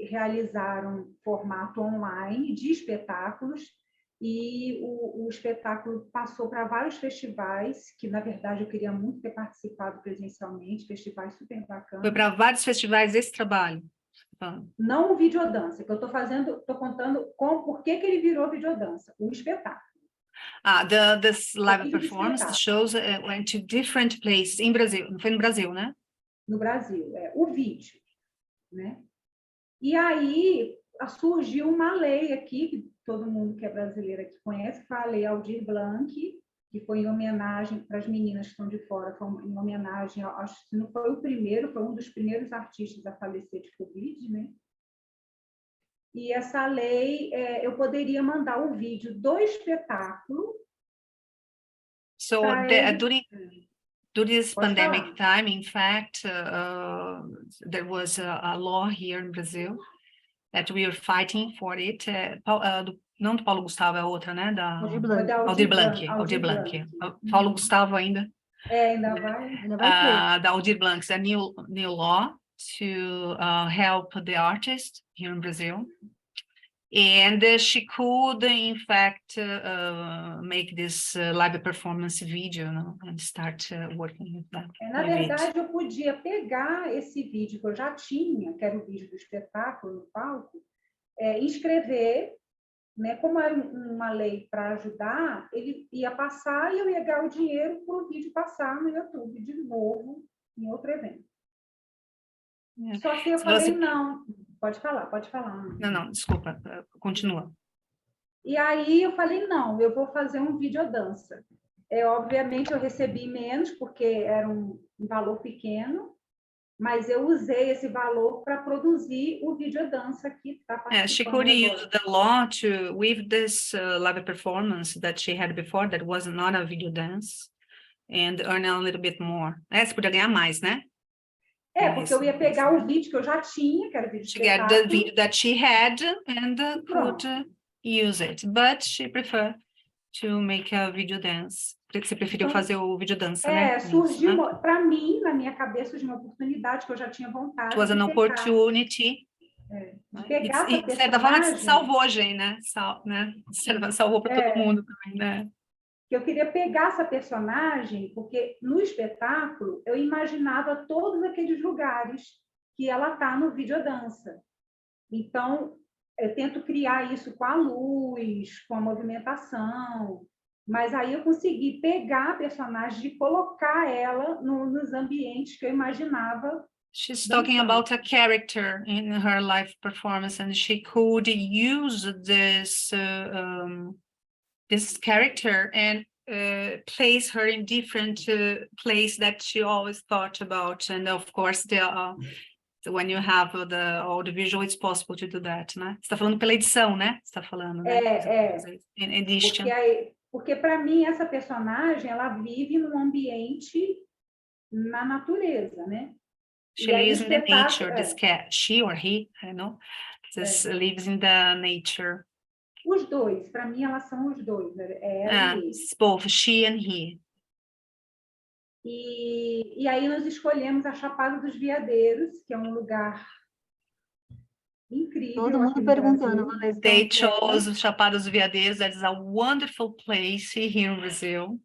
realizaram formato online de espetáculos, e o espetáculo passou para vários festivais, que na verdade eu queria muito ter participado presencialmente, festivais super bacanas. Foi para vários festivais esse trabalho. Não o videodança, que eu estou contando por que ele virou videodança, o espetáculo. This live performance, the shows went to different places in Brazil. Não foi no Brasil, né? No Brasil, o vídeo, né? E aí surgiu uma lei aqui, que todo mundo que é brasileiro aqui conhece, que foi a Lei Aldir Blanc, que foi em homenagem para as meninas que estão de fora, foi em homenagem, acho que não foi o primeiro, foi um dos primeiros artistas a falecer de Covid, né? E essa lei, eu poderia mandar o vídeo do espetáculo. So, during this pandemic time, in fact, there was a law here in Brazil that we are fighting for it. Não do Paulo Gustavo, é a outra, né? Da Aldir Blanc. Paulo Gustavo ainda. Ainda vai ter. Da Aldir Blanc, a new law to help the artists here in Brazil. And she could, in fact, make this live performance video, no? And start working with that. Na verdade, eu podia pegar esse vídeo que eu já tinha, que era o vídeo do espetáculo no palco, inscrever, né? Como era uma lei para ajudar, ele ia passar e eu ia ganhar o dinheiro para o vídeo passar no YouTube de novo, em outro evento. Só que eu falei, não. Pode falar, pode falar. Não, desculpa, continua. E aí eu falei, não, eu vou fazer um videodança. Obviamente eu recebi menos, porque era um valor pequeno, mas eu usei esse valor para produzir o videodança que está participando She could agora. use the law to, with this live performance that she had before, that was not a video dance, and earn a little bit more. Você podia ganhar mais, né? Porque eu ia pegar o vídeo que eu já tinha, que era o vídeo She get the video that she had and could use it, but she preferred to make a video dance. Você preferiu fazer o vídeo dança, né? Surgiu, para mim, na minha cabeça, surgiu uma oportunidade que eu já tinha vontade It was an opportunity. De pegar essa de certa forma, personagem... salvou a gente, né? Salvou para todo mundo também, né? Que eu queria pegar essa personagem, porque no espetáculo eu imaginava todos aqueles lugares que ela está no videodança. Então, eu tento criar isso com a luz, com a movimentação, mas aí eu consegui pegar a personagem e colocar ela nos ambientes que eu imaginava. She's talking about a character in her live performance, and she could use this this character and place her in different place that she always thought about. And of course, when you have all the visual, it's possible to do that, né? Você está falando pela edição, né? Você está falando, né? Edition. Porque para mim, essa personagem, ela vive num ambiente na natureza, né? She lives in the nature, this cat, she or he, I don't know, just lives in the nature. Os dois, para mim, elas são os dois. Ela e ele. Both she and he. E aí nós escolhemos a Chapada dos Veadeiros, que é um lugar incrível. Todo mundo perguntando. They chose Chapada dos Veadeiros. That is a wonderful place here in Brazil.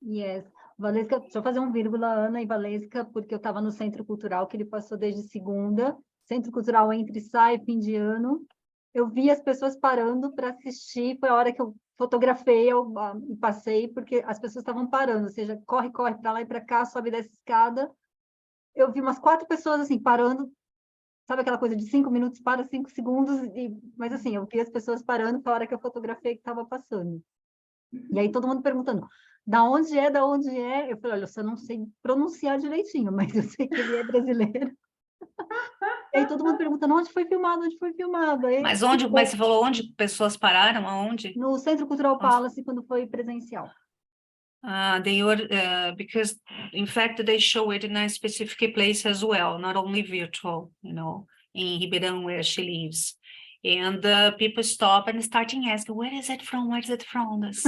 Yes. Valesca, deixa eu fazer um vírgula, Ana e Valesca, porque eu estava no Centro Cultural, que ele passou desde segunda. Centro Cultural entre sai e fim de ano. Eu vi as pessoas parando para assistir, foi a hora que eu fotografei e passei, porque as pessoas estavam parando, ou seja, corre para lá e para cá, sobe dessa escada. Eu vi umas 4 pessoas assim, parando, sabe aquela coisa de 5 minutos, para 5 segundos, mas assim, eu vi as pessoas parando para a hora que eu fotografei que estava passando. E aí todo mundo perguntando, da onde é, da onde é? Eu falei, olha, eu só não sei pronunciar direitinho, mas eu sei que ele é brasileiro. E aí todo mundo perguntando, onde foi filmado, onde foi filmado? Aí, mas você falou onde pessoas pararam, aonde? No Centro Cultural Palace, quando foi presencial. They were, because in fact they show it in a specific place as well, not only virtual, you know, in Ribeirão where she lives. And people stop and starting asking, where is it from? Where is it from? This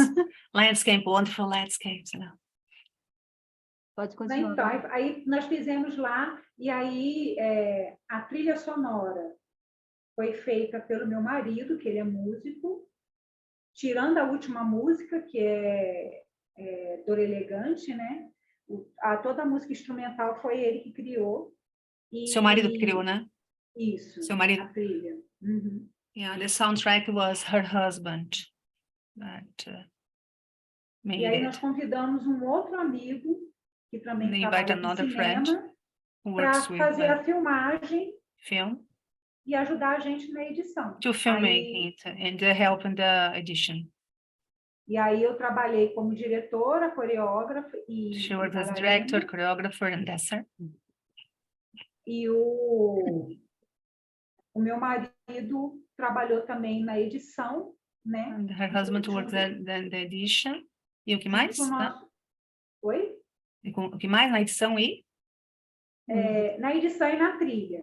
landscape, wonderful landscapes, you know. Pode continuar. Então, aí nós fizemos lá, e aí a trilha sonora foi feita pelo meu marido, que ele é músico, tirando a última música, que é Dor Elegante, né? Toda a música instrumental foi ele que criou. Seu marido que criou, né? Isso, seu marido. a trilha. Uhum. Yeah, the soundtrack was her husband that made e aí it. nós convidamos um outro amigo que também trabalha com cinema para fazer a filmagem e ajudar a gente na edição. To filming it and help in the edition. E aí eu trabalhei como diretora, coreógrafa e she was as director, choreographer and dancer. E o meu marido trabalhou também na edição, né? And her husband worked in the edition. E o que mais? Oi? O que mais na edição e? Na edição e na trilha.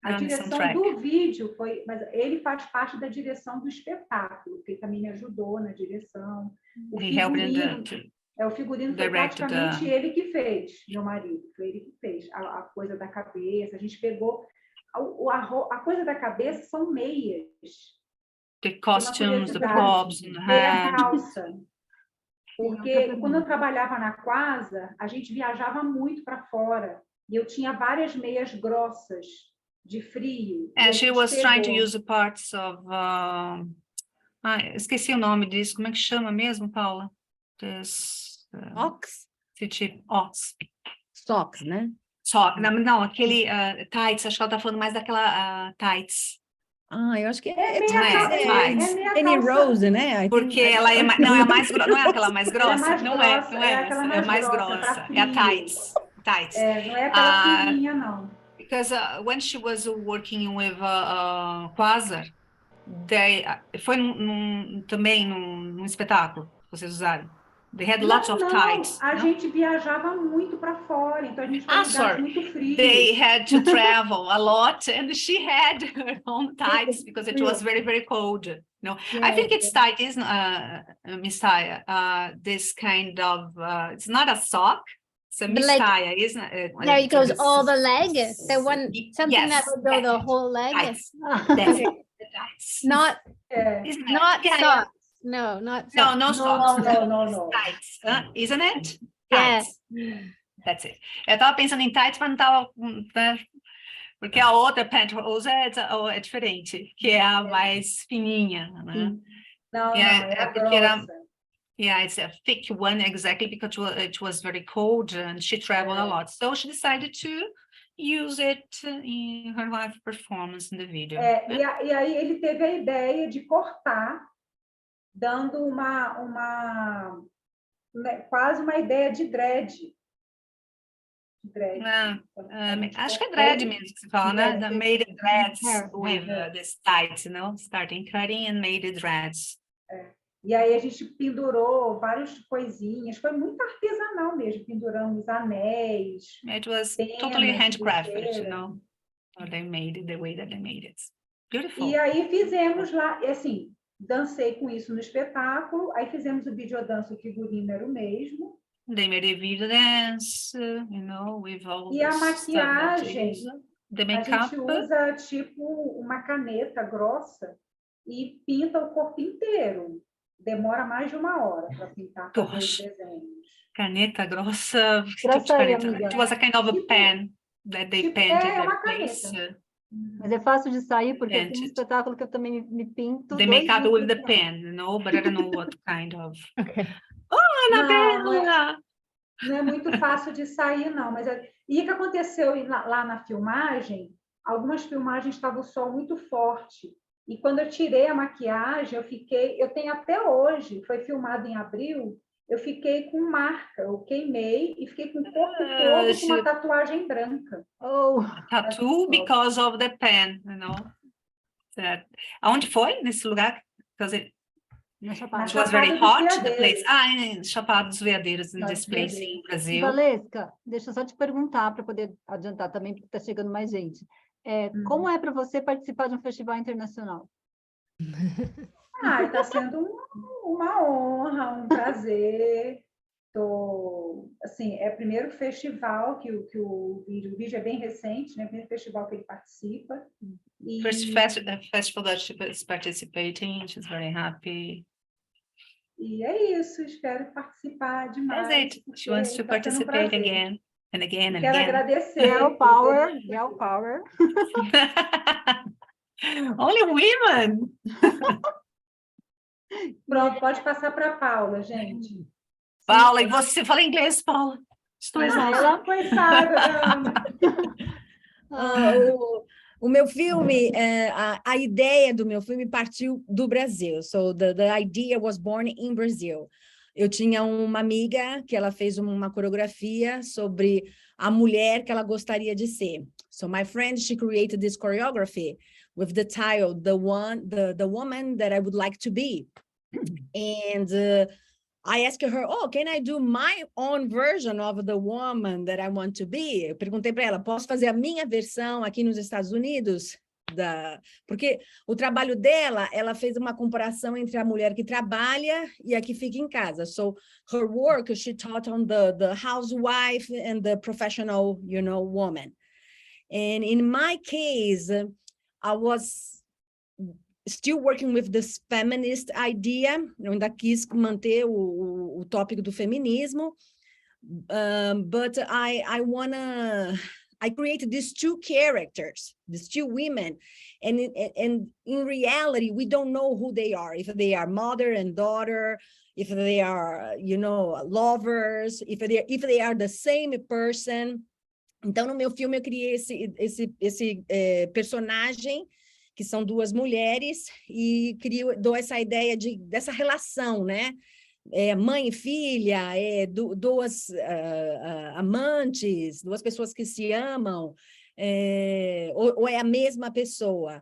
A direção do vídeo foi... Mas ele faz parte da direção do espetáculo, porque ele também me ajudou na direção. O figurino foi praticamente ele que fez, meu marido. Foi ele que fez a coisa da cabeça. A gente pegou... A coisa da cabeça são meias. The costumes, the props, and the hat. Calça. Porque quando eu trabalhava na Quasa, a gente viajava muito para fora. E eu tinha várias meias grossas de frio. She was trying to use the parts of... esqueci o nome disso. Como é que chama mesmo, Paula? Ox? Ox. Socks, né? Só, não, aquele tights, acho que ela tá falando mais daquela tights. Eu acho que É meia Penny calça. Rose, né? Porque ela é, não é a mais grossa, não é aquela mais Ela é grossa? mais Não grossa, não é aquela essa, é a mais grossa, pra grossa, é a frio. tights, tights. Não é aquela fininha, não. Because when she was working with Quasar, foi também num espetáculo que vocês usaram. They had lots of tights. A gente viajava muito para fora, então a gente foi em lugares sorry. muito frios. They had to travel a lot, and she had her own tights because it was very, very cold. No, I think it's tight, isn't Miss Taya? This kind of it's not a sock. It's a mistaya, isn't it? There it goes, all the leg. The one, something that would go the whole leg. Tights. That's it. The tights. Not socks. No, not socks. No socks. No. Tights, isn't it? Yes. That's it. Eu tava pensando em tights, mas não tava, né? Porque a outra pantyhose é diferente, que é a mais fininha, né? Não, é a grossa. Yeah, it's a thick one, exactly, because it was very cold and she traveled a lot. So she decided to use it in her live performance in the video. E aí ele teve a ideia de cortar, dando quase uma ideia de dread. Acho que é dread mesmo que se fala, né? The made dreads with this tights, starting cutting and made dreads. E aí a gente pendurou várias coisinhas, foi muito artesanal mesmo, penduramos anéis. It was totally handcrafted, They made it the way that they made it. Beautiful. E aí fizemos lá, assim, dancei com isso no espetáculo, aí fizemos o videodança, o figurino era o mesmo. They made a video dance, with all e a maquiagem, the makeup. A gente usa tipo uma caneta grossa e pinta o corpo inteiro. Demora mais de 1 hora para pintar fazer os desenhos. Caneta grossa. It was a kind of a pen that they painted uma the place. Mas é fácil de sair, porque tem um espetáculo que eu também me pinto. The makeup with the pen, but I don't know what kind of. Okay. Oh, Anabela! Não é muito fácil de sair, não. Mas e o que aconteceu lá na filmagem? Algumas filmagens estava o sol muito forte. E quando eu tirei a maquiagem, eu tenho até hoje, foi filmado em abril, eu fiquei com marca, eu queimei e fiquei com o corpo todo com uma tatuagem branca. Tattoo because of the pen, Aonde foi? Nesse lugar? Because it was very hot, the place. Em Chapada dos Veadeiros, in this place em Brasil. Valesca, deixa eu só te perguntar para poder adiantar também, porque está chegando mais gente. Como é para você participar de um festival internacional? Está sendo uma honra, um prazer. Assim, é o primeiro festival que o vídeo é bem recente, né? O primeiro festival que ele participa. First festival that she is participating, she's very happy. E é isso, espero participar demais. That's it. She wants to participate again. And again and Quero again. agradecer. Girl power. Only women. Pronto, pode passar para a Paula, gente. Paula, e você fala inglês, Paula? Estou exausta. Coitada, O meu filme, a ideia do meu filme partiu do Brasil. So the idea was born in Brazil. Eu tinha uma amiga que ela fez uma coreografia sobre a mulher que ela gostaria de ser. So my friend, she created this choreography with the title, the woman that I would like to be. And I asked her, can I do my own version of the woman that I want to be? Eu perguntei para ela, posso fazer a minha versão aqui nos Estados Unidos? Porque o trabalho dela, ela fez uma comparação entre a mulher que trabalha e a que fica em casa. So her work, she taught on the housewife and the professional, woman. And in my case, I was still working with this feminist idea. Eu ainda quis manter o tópico do feminismo, but I created these 2 characters, these 2 women, and in reality, we don't know who they are, if they are mother and daughter, if they are, lovers, if they are the same person. Então, no meu filme, eu criei esse personagem, que são duas mulheres, e dou essa ideia dessa relação, né? Mãe e filha, duas amantes, duas pessoas que se amam, ou é a mesma pessoa.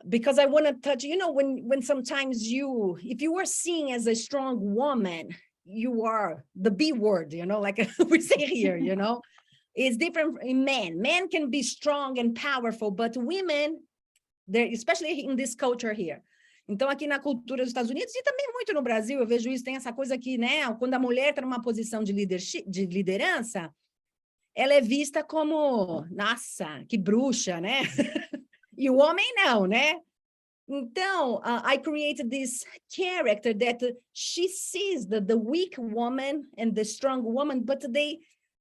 Because I want to touch, you know, when sometimes if you are seen as a strong woman, you are the B word, you know, like we say here, you know. It's different in men. Men can be strong and powerful, but women, especially in this culture here. Então, aqui na cultura dos Estados Unidos, e também muito no Brasil, eu vejo isso, tem essa coisa que, né, quando a mulher está numa posição de liderança, ela é vista como, nossa, que bruxa, né? E o homem não, né? Então, I created this character that she sees the weak woman and the strong woman, but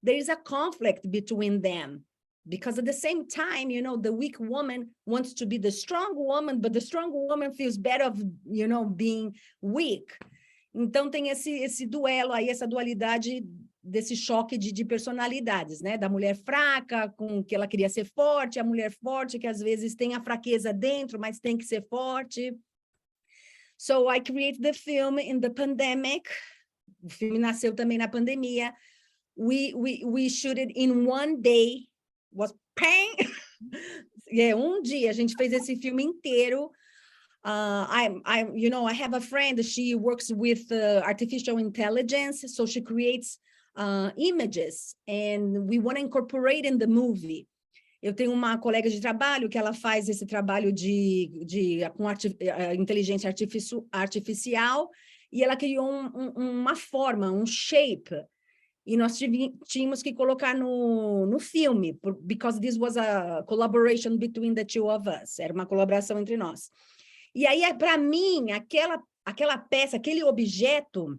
there is a conflict between them. Because at the same time, you know, the weak woman wants to be the strong woman, but the strong woman feels better of, you know, being weak. Então, tem esse duelo aí, essa dualidade desse choque de personalidades, né? Da mulher fraca, com que ela queria ser forte, a mulher forte, que às vezes tem a fraqueza dentro, mas tem que ser forte. So, I created the film in the pandemic. O filme nasceu também na pandemia. We shot it in one day. Was pain. Dia a gente fez esse filme inteiro. You know, I have a friend. She works with artificial intelligence, so she creates images, and we want to incorporate in the movie. Eu tenho uma colega de trabalho que ela faz esse trabalho com inteligência artificial, e ela criou uma forma, um shape. E nós tínhamos que colocar no filme, because this was a collaboration between the two of us. Era uma colaboração entre nós. E aí, para mim, aquela peça, aquele objeto,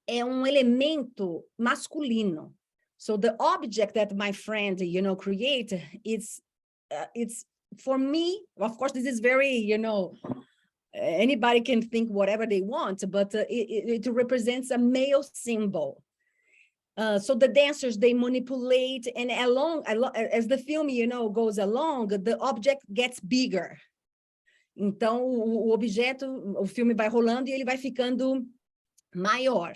é um elemento masculino. So the object that my friend, you know, created, it's for me, of course, this is very, you know, anybody can think whatever they want, but it represents a male symbol. So the dancers, they manipulate, and as the film, you know, goes along, the object gets bigger. Então, o objeto, o filme vai rolando e ele vai ficando maior.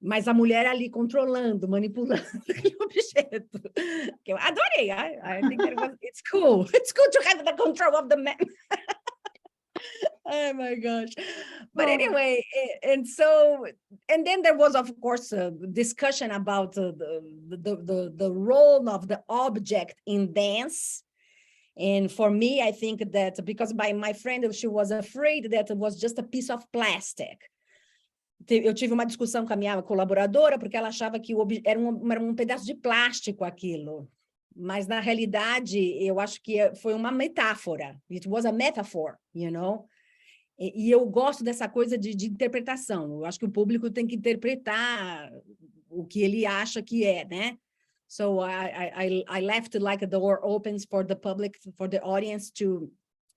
Mas a mulher ali controlando, manipulando aquele objeto. Que eu adorei. I think it's cool. It's cool to have the control of the man. Oh my gosh. But anyway, and then there was, of course, a discussion about the role of the object in dance. And for me, I think that because my friend, she was afraid that it was just a piece of plastic. Eu tive uma discussão com a minha colaboradora, porque ela achava que era um pedaço de plástico aquilo. Mas, na realidade, eu acho que foi uma metáfora. It was a metaphor, you know? E eu gosto dessa coisa de interpretação. Eu acho que o público tem que interpretar o que ele acha que é, né? So I left like the door opens for the public, for the audience to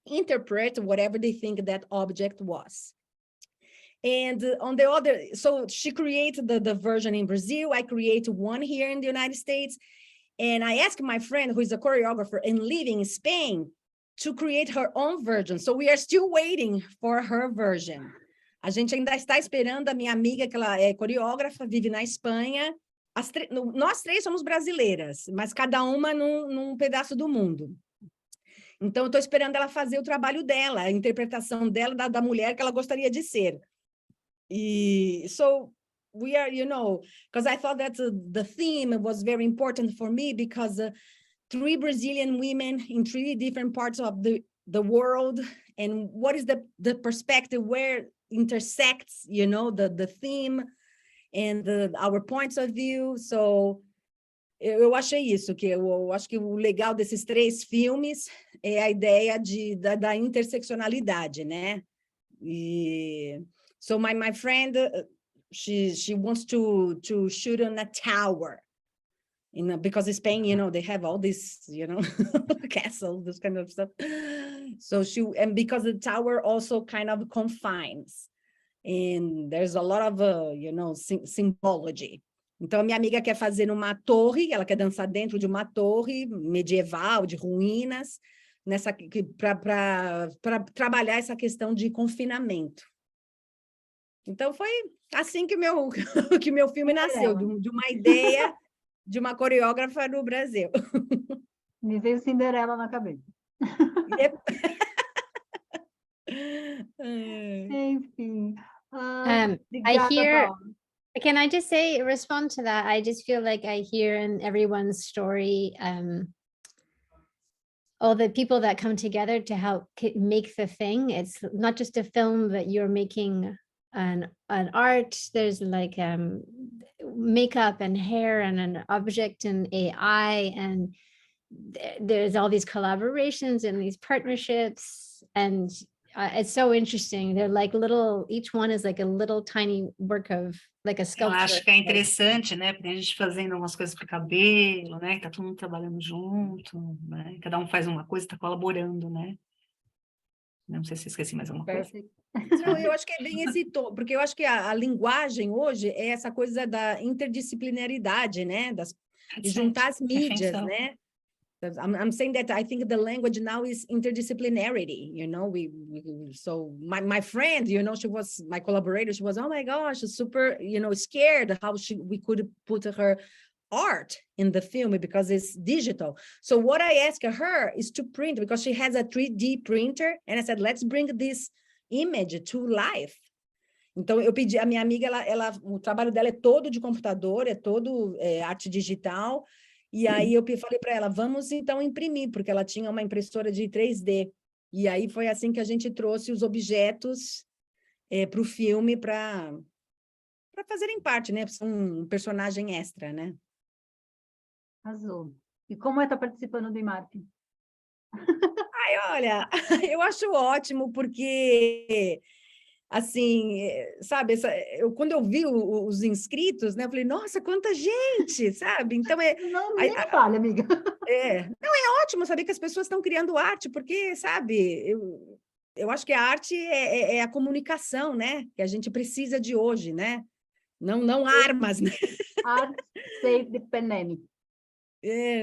interpret whatever they think that object was. And on the other, so she created the version in Brazil. I created one here in the United States. And I asked my friend, who is a choreographer and living in Spain, to create her own version. So we are still waiting for her version. A gente ainda está esperando a minha amiga, que ela é coreógrafa, vive na Espanha. Nós três somos brasileiras, mas cada uma num pedaço do mundo. Então, eu estou esperando ela fazer o trabalho dela, a interpretação dela da mulher que ela gostaria de ser. So we are, you know, because I thought that the theme was very important for me, because 3 Brazilian women in 3 different parts of the world, and what is the perspective where intersects, you know, the theme and our points of view. So eu achei isso, que eu acho que o legal desses 3 filmes é a ideia da interseccionalidade, né? So my friend, she wants to shoot on a tower, you know, because in Spain, you know, they have all this, you know, castle, this kind of stuff. So and because the tower also kind of confines, and there's a lot of, you know, symbology. Então, a minha amiga quer fazer numa torre, ela quer dançar dentro de uma torre medieval, de ruínas, para trabalhar essa questão de confinamento. Então, foi assim que que meu filme nasceu, de uma ideia de uma coreógrafa no Brasil. Me veio Cinderela na cabeça. Enfim. I Obrigada, hear, Paula. can I just say, respond to that? I just feel like I hear in everyone's story, all the people that come together to help make the thing. It's not just a film, but you're making an art. There's like makeup and hair and an object and AI, and there's all these collaborations and these partnerships, and it's so interesting. They're like little, each one is like a little tiny work of like a Eu sculpture. acho que é interessante, né? Porque a gente fazendo umas coisas para o cabelo, né? Tá todo mundo trabalhando junto, né? Cada um faz uma coisa, está colaborando, né? Não sei se eu esqueci mais alguma coisa. Não, eu acho que é bem esse tom, porque eu acho que a linguagem hoje é essa coisa da interdisciplinaridade, né? De juntar as mídias, né? I'm saying that I think the language now is interdisciplinarity, you know, so my friend, you know, she was my collaborator, she was, oh my gosh, super, you know, scared how we could put her art in the film because it's digital. So what I asked her is to print, because she has a 3D printer, and I said, let's bring this image to life. Então, eu pedi, a minha amiga, o trabalho dela é todo de computador, é todo arte digital. E aí eu falei para ela, vamos então imprimir, porque ela tinha uma impressora de 3D. E aí foi assim que a gente trouxe os objetos para o filme, para fazerem parte, né? São um personagem extra, né? Arrasou. E como estar participando do Imarp? Ai, olha, eu acho ótimo, porque... assim, sabe, quando eu vi os inscritos, né, eu falei, nossa, quanta gente, sabe? Então, Não, nem fale, amiga. Não, é ótimo saber que as pessoas estão criando arte, porque, sabe, eu acho que a arte é a comunicação, né, que a gente precisa de hoje, né? Não armas, né? Art save the pandemic.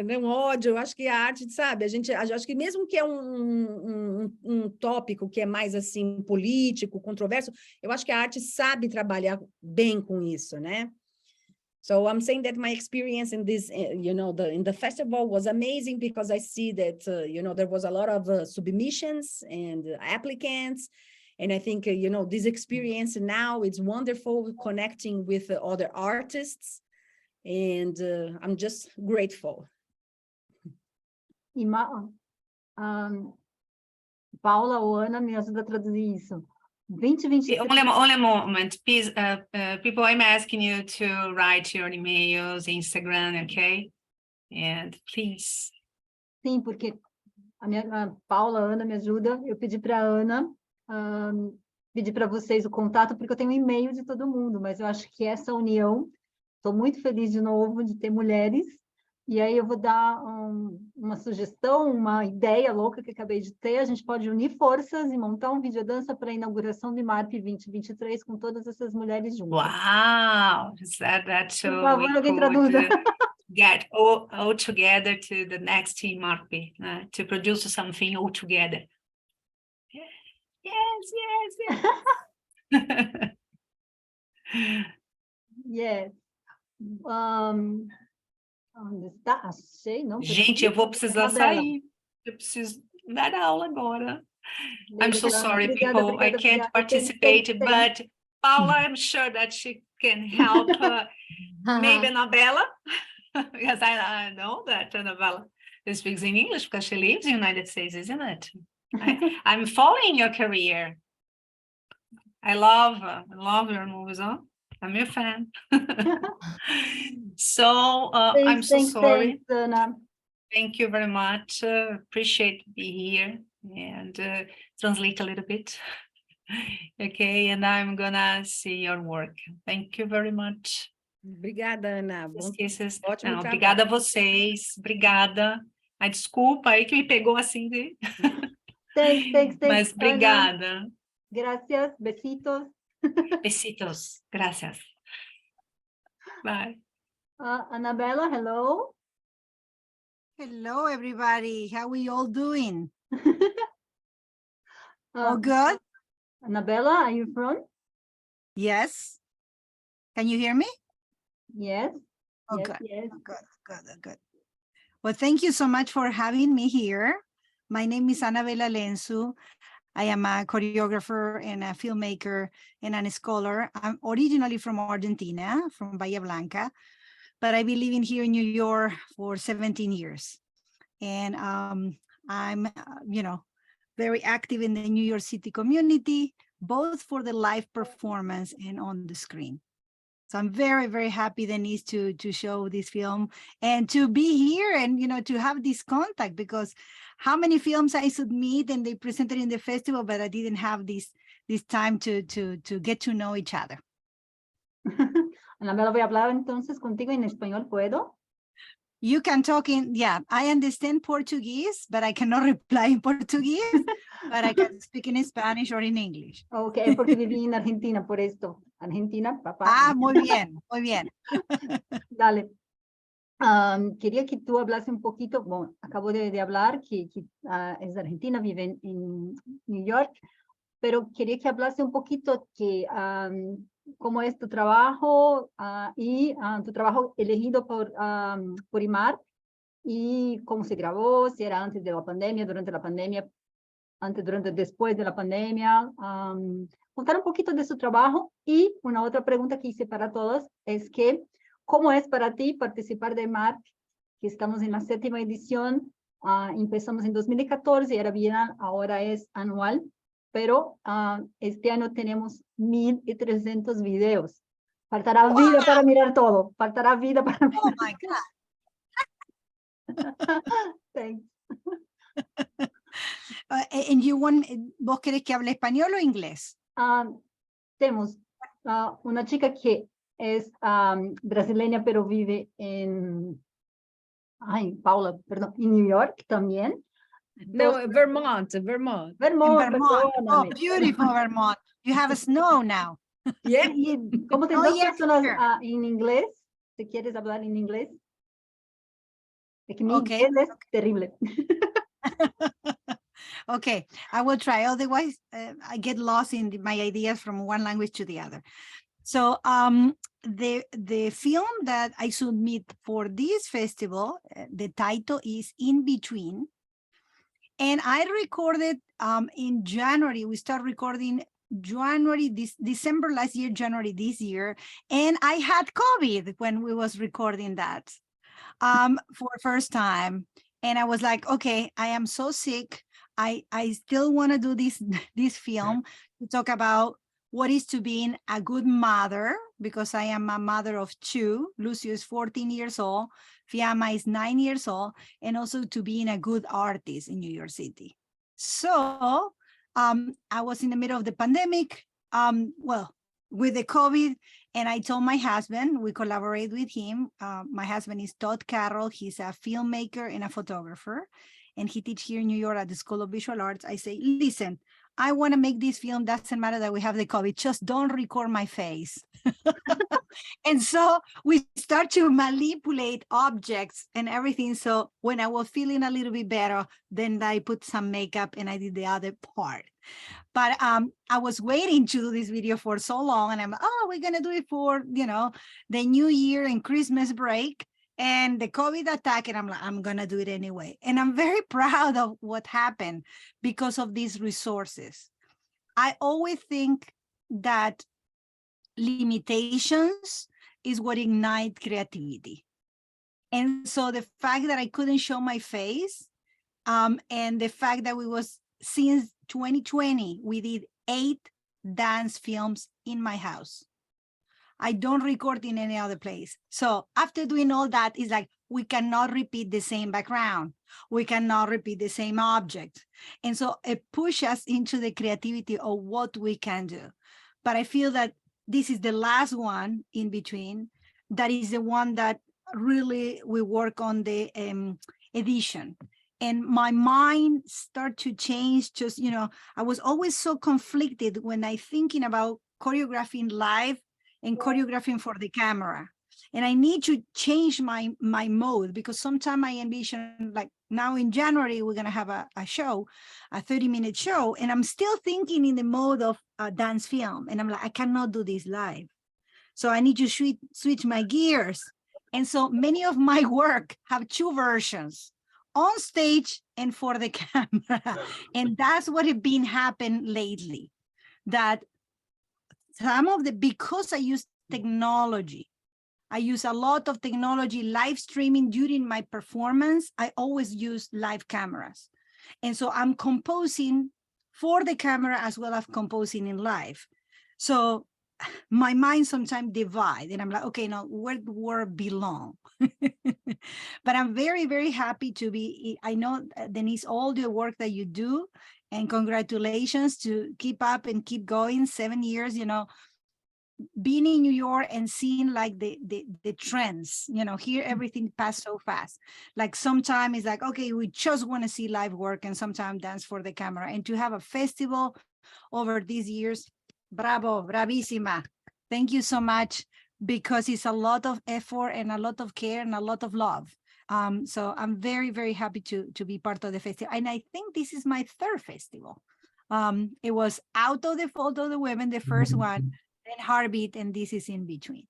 Não ódio, eu acho que a arte, sabe, eu acho que mesmo que é um tópico que é mais, assim, político, controverso, eu acho que a arte sabe trabalhar bem com isso, né? So I'm saying that my experience in this, you know, in the festival was amazing, because I see that, you know, there was a lot of submissions and applicants, and I think, you know, this experience now, it's wonderful connecting with other artists. And I'm just grateful. E Paula ou Ana me ajuda a traduzir isso. 2023. Only a moment, please. People, I'm asking you to write your emails, Instagram, okay? And please. Sim, porque a Paula, a Ana me ajuda. Eu pedi para a Ana, pedi para vocês o contato, porque eu tenho um e-mail de todo mundo, mas eu acho que essa união, estou muito feliz de novo de ter mulheres, e aí eu vou dar uma sugestão, uma ideia louca que acabei de ter. A gente pode unir forças e montar um videodança para a inauguração do Imarp 2023 com todas essas mulheres juntas. Wow, that's so. Por favor, alguém traduza. Get all together to the next Imarp, to produce something all together. Yes. Yes. Onde está? Achei, não. Gente, eu vou precisar sair. Eu preciso dar aula agora. I'm so sorry, people. I can't participate, but Paula, I'm sure that she can help. Maybe Annabella, because I know that Annabella speaks in English because she lives in the United States, isn't it? I'm following your career. I love your movies, huh? I'm your fan. So I'm so sorry. Thanks, Ana. Thank you very much. Appreciate to be here and translate a little bit. Okay, and I'm gonna see your work. Thank you very much. Obrigada, Ana. Ótimo. Obrigada a vocês. Obrigada. Ai, desculpa aí que me pegou assim de... Thanks. Mas obrigada. Ana. Gracias. Besitos. Besitos. Gracias. Bye. Annabella, hello. Hello, everybody. How we all doing? All good? Annabella, are you from? Yes. Can you hear me? Yes. Oh, yes, good. yes. Good. Well, thank you so much for having me here. My name is Annabella Lenzu. I am a choreographer and a filmmaker and a scholar. I'm originally from Argentina, from Bahia Blanca, but I've been living here in New York for 17 years. And I'm, very active in the New York City community, both for the live performance and on the screen. So I'm very, very happy, Denise, to show this film and to be here and, to have this contact, because how many films I submit and they presented in the festival, but I didn't have this time to get to know each other. Annabella, voy a hablar entonces contigo en español, ¿puedo? You can talk I understand Portuguese, but I cannot reply in Portuguese, but I can speak in Spanish or in English. Ok, porque viví en Argentina, por esto. Argentina, papá. Ah, muy bien, muy bien. Dale. Quería que tú hablase un poquito, bueno, acabo de hablar que es de Argentina, vive en New York, pero quería que hablase un poquito que cómo es tu trabajo y tu trabajo elegido por Imarp y cómo se grabó, si era antes de la pandemia, durante la pandemia, después de la pandemia. Contar un poquito de su trabajo y una otra pregunta que hice para todos es que ¿cómo es para ti participar de Imarp? Que estamos en la 7ª edición, empezamos en 2014, era bienal, ahora es anual, pero este año tenemos 1,300 videos. Faltará vida para mirar todo, faltará vida para mirar. Oh my God. Thanks. And ¿vos querés que hable español o inglés? Tenemos una chica que es brasileña, pero vive en Paula, perdón, en New York también. No, Vermont. Vermont, Oh, beautiful Vermont. You have snow now. Yeah. ¿Cómo te Oh, dos yes, personas sure. en inglés? Si quieres hablar en inglés. Es que mi Okay. inglés es terrible. Okay, I will try. Otherwise, I get lost in my ideas from one language to the other. So the film that I submit for this festival, the title is In Between. And I recorded in January. We start recording December last year, January this year. And I had COVID when we was recording that for first time. And I was like, okay, I am so sick. I still want to do this film to talk about what is to being a good mother, because I am a mother of 2. Lucio is 14 years old. Fiamma is 9 years old, and also to being a good artist in New York City. So I was in the middle of the pandemic, with the COVID, and I told my husband, we collaborate with him. My husband is Todd Carroll. He's a filmmaker and a photographer, and he teaches here in New York at the School of Visual Arts. I say, listen, I want to make this film. Doesn't matter that we have the COVID, just don't record my face. And so we start to manipulate objects and everything. So when I was feeling a little bit better, then I put some makeup and I did the other part. But I was waiting to do this video for so long, and I'm, we're going to do it for, the New Year and Christmas break and the COVID attack. And I'm like, I'm going to do it anyway. And I'm very proud of what happened because of these resources. I always think that limitations is what ignite creativity. And so the fact that I couldn't show my face, and the fact that since 2020, we did 8 dance films in my house. I don't record in any other place. So after doing all that, it's like, we cannot repeat the same background. We cannot repeat the same object. And so it pushes us into the creativity of what we can do. But I feel that this is the last one in between. That is the one that really we work on the edition. And my mind started to change. Just, I was always so conflicted when I thinking about choreographing live and choreographing for the camera. And I need to change my mode, because sometimes my ambition, like now in January, we're going to have a show, a 30-minute show, and I'm still thinking in the mode of a dance film. And I'm like, I cannot do this live. So I need to switch my gears. And so many of my work have two versions, on stage and for the camera. And that's what has been happening lately, that because I use technology, I use a lot of technology, live streaming during my performance. I always use live cameras. And so I'm composing for the camera as well as composing in live. So my mind sometimes divides, and I'm like, okay, now where the word belong? But I'm very, very happy to be, I know, Denise, all the work that you do, and congratulations to keep up and keep going. 7 years, you know, being in New York and seeing like the trends, you know, here everything passed so fast. Like sometimes it's like, okay, we just want to see live work, and sometimes dance for the camera. And to have a festival over these years, bravo, bravissima. Thank you so much, because it's a lot of effort and a lot of care and a lot of love. So I'm very, very happy to be part of the festival. And I think this is my third festival. It was Out of the Fault of the Women, the first one, then Heartbeat, and this is in between.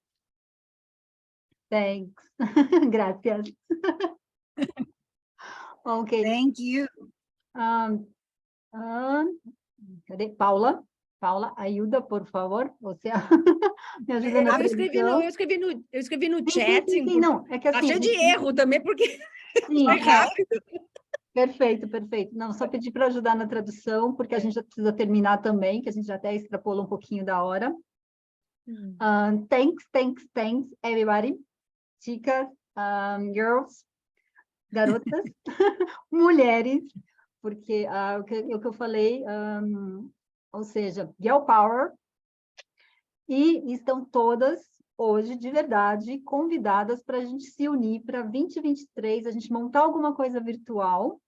Thanks. Gracias. Okay. Thank you. Cadê? Paula? Paula, ayuda, por favor. Você me ajuda na Eu escrevi no chat. Sim, não, é que assim... Tá cheio de erro também, porque Sim, foi rápido. Perfeito, perfeito. Não, só pedir para ajudar na tradução, porque a gente já precisa terminar também, que a gente já até extrapolou um pouquinho da hora. Thanks, everybody. Chicas, girls, garotas, mulheres, porque o que eu falei, ou seja, Girl Power, e estão todas hoje, de verdade, convidadas para a gente se unir para 2023, a gente montar alguma coisa virtual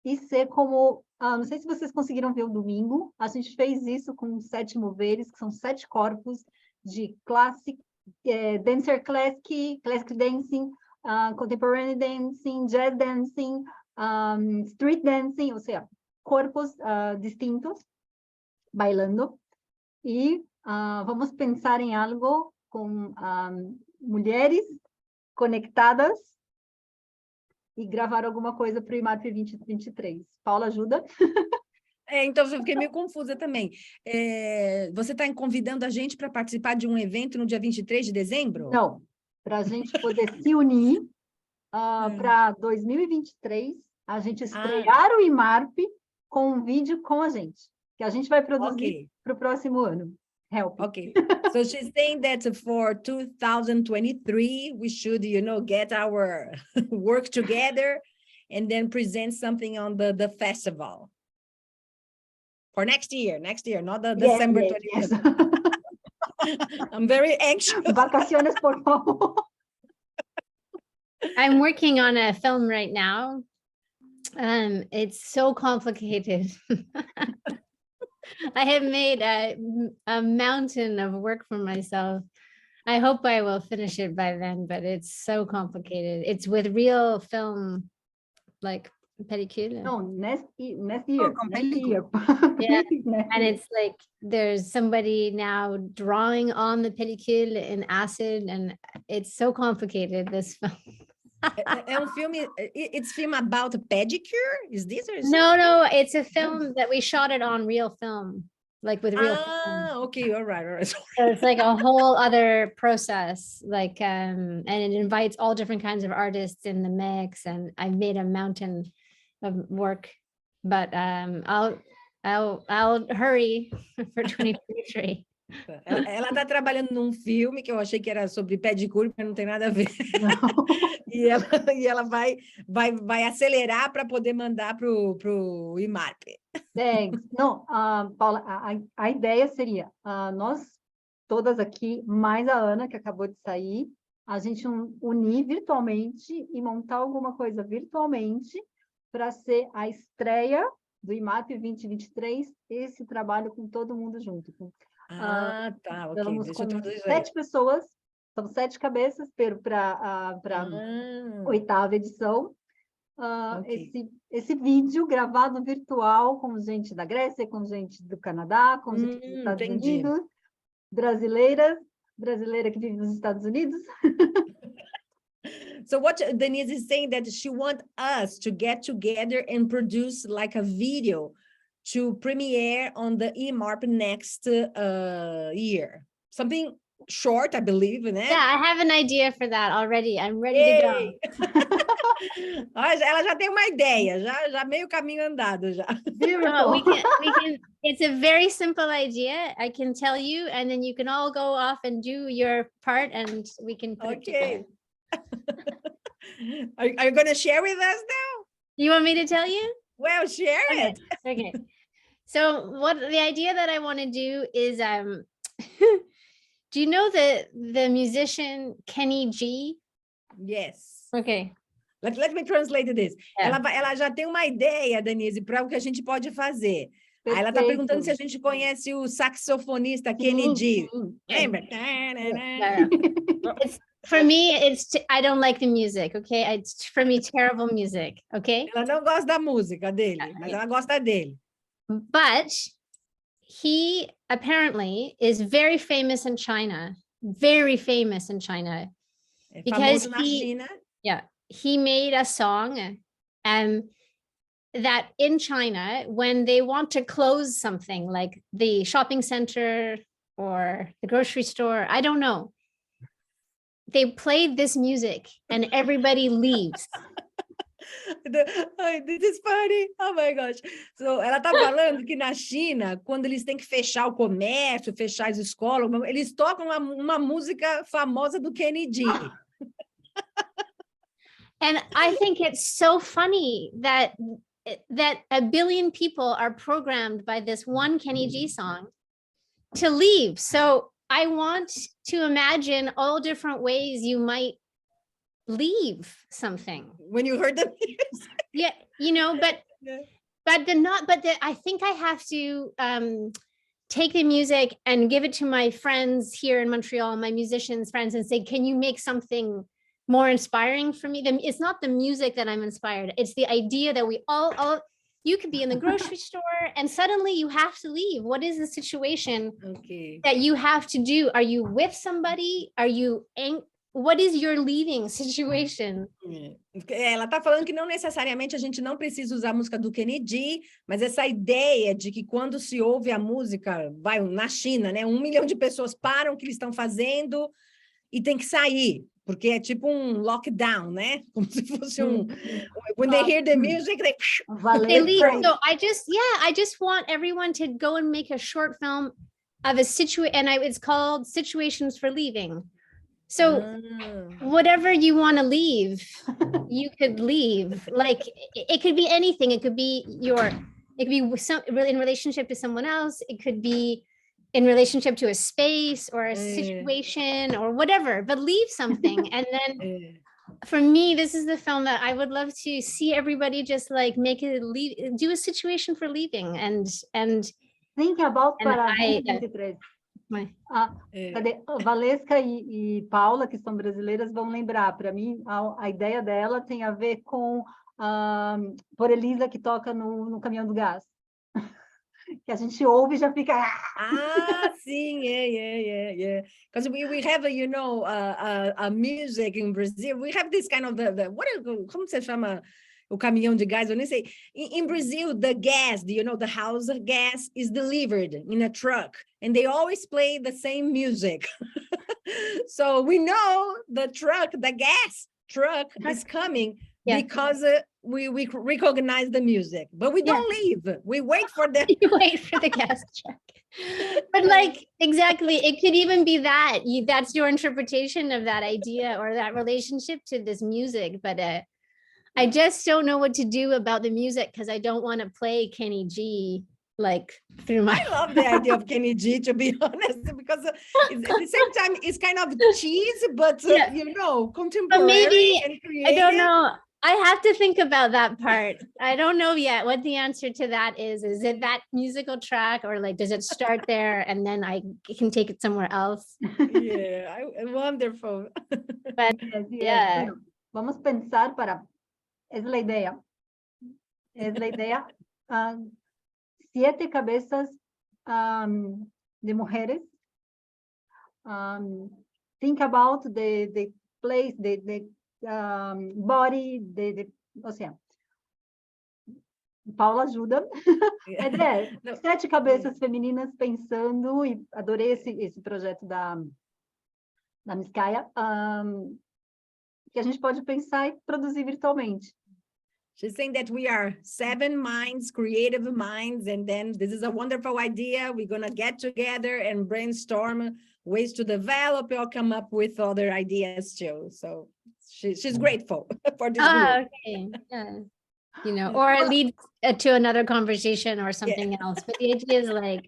e ser como... não sei se vocês conseguiram ver o domingo, a gente fez isso com 7 moveres, que são 7 corpos de dancer classic dancing, contemporary dancing, jazz dancing, street dancing, ou seja, corpos distintos, bailando. E vamos pensar em algo com mulheres conectadas e gravar alguma coisa para o Imarp 2023. Paula, ajuda? Então, eu fiquei meio confusa também. Você está convidando a gente para participar de um evento no dia 23 de dezembro? Não, para a gente poder se unir para 2023, a gente estrear o Imarp com um vídeo com a gente, que a gente vai produzir para o próximo ano. Help. Okay, so she's saying that for 2023, we should, get our work together and then present something on the festival. For next year, not the December 21st. Yes. I'm very anxious. Vacaciones, por favor. I'm working on a film right now. It's so complicated. I have made a mountain of work for myself. I hope I will finish it by then, but it's so complicated. It's with real film, like pellicule. No, next year. Yeah, and it's like there's somebody now drawing on the pellicule in acid, and it's so complicated, this film. It's film about a pedicure? Is this or No, it's a film that we shot it on real film, like with real film. Okay, all right. So it's like a whole other process, like and it invites all different kinds of artists in the mix, and I've made a mountain of work, but I'll hurry for 2023. Ela está trabalhando num filme que eu achei que era sobre pedicure, mas não tem nada a ver. E ela vai acelerar para poder mandar para o Imarp. Thanks. Não, Paula, a ideia seria nós todas aqui, mais a Ana, que acabou de sair, a gente unir virtualmente e montar alguma coisa virtualmente para ser a estreia do Imarp 2023, esse trabalho com todo mundo junto. Tá, ok. Estamos Deixa eu com traduzir 7 pessoas, São 7 cabeças para a 8ª edição. Esse vídeo gravado virtual com gente da Grécia, com gente do Canadá, com gente dos Estados Unidos, brasileira que vive nos Estados Unidos. So what Denise is saying that she wants us to get together and produce like a video to premiere on the Imarp next year. Something short, I believe, né? Yeah, I have an idea for that already. I'm ready to go. Ela já tem uma ideia, já meio caminho andado já. No, we can, it's a very simple idea. I can tell you, and then you can all go off and do your part and we can put it together. Are you going to share with us now? You want me to tell you? Well, share it. Okay. So what the idea that I want to do is, do you know the musician Kenny G? Yes. Okay. Let me translate this. Yeah. Ela já tem uma ideia, Denise, para o que a gente pode fazer. Aí ela está perguntando se a gente conhece o saxofonista Kenny G. Lembra? For me, I don't like the music, okay? It's for me terrible music, okay? Ela não gosta da música dele, mas ela gosta dele. But he apparently is very famous in China, very famous in China. Because famoso na China. Yeah, he made a song that in China, when they want to close something like the shopping center or the grocery store, I don't know, they played this music and everybody leaves. This is funny. Oh my gosh. So, ela tá falando que na China, quando eles têm que fechar o comércio, fechar as escolas, eles tocam uma música famosa do Kenny G. And I think it's so funny that 1 billion people are programmed by this one Kenny G song to leave. So I want to imagine all different ways you might leave something. When you heard the music. Yeah, you know, but I think I have to take the music and give it to my friends here in Montreal, my musicians friends, and say, can you make something more inspiring for me? It's not the music that I'm inspired. It's the idea that we all you could be in the grocery store and suddenly you have to leave. What is the situation that you have to do? Are you with somebody? Are you what is your leaving situation? Ela tá falando que não necessariamente a gente não precisa usar a música do Kenny G, mas essa ideia de que quando se ouve a música, vai na China, né? 1 milhão de pessoas param o que eles estão fazendo e tem que sair. Porque é tipo lockdown, né? Como se fosse when they hear the music, they leave. So I just want everyone to go and make a short film of a situation, and it's called Situations for Leaving. So whatever you want to leave, you could leave. Like it could be anything. It could be in relationship to someone else. It could be in relationship to a space or a situation or whatever, but leave something. And then for me, this is the film that I would love to see everybody just like do a situation for leaving and think about para 2023. Valesca e Paula, que são brasileiras, vão lembrar. Para mim, a ideia dela tem a ver com por Elisa, que toca no caminhão do gás. Que a gente ouve e já fica... sim, yeah. Because we have, a music in Brazil. We have this kind of como se chama o caminhão de gás? Eu nem sei. In Brazil, the gas, the house gas is delivered in a truck, and they always play the same music. So we know the gas truck is coming because we recognize the music, but we don't leave. We wait for the gas truck. But like, exactly, it could even be that's your interpretation of that idea or that relationship to this music. But I just don't know what to do about the music because I don't want to play Kenny G like through my... I love the idea of Kenny G, to be honest, because at the same time, it's kind of cheese, but contemporary. But maybe, and creative. I don't know. I have to think about that part. I don't know yet what the answer to that is. Is it that musical track, or like, does it start there and then I can take it somewhere else? Yeah, wonderful. But yeah. Bueno, vamos a pensar es la idea. Es la idea. 7 cabezas de mujeres. Think about the place, the body, o sea, Paula ajuda. Mas 7 cabeças femininas pensando, e adorei esse projeto da Miskaya, que a gente pode pensar e produzir virtualmente. She's saying that we are 7 minds, creative minds, and then this is a wonderful idea. We're going to get together and brainstorm ways to develop or come up with other ideas too. So she's grateful for this group. Okay. Yeah. You know, or it leads to another conversation or something else. But the idea is like,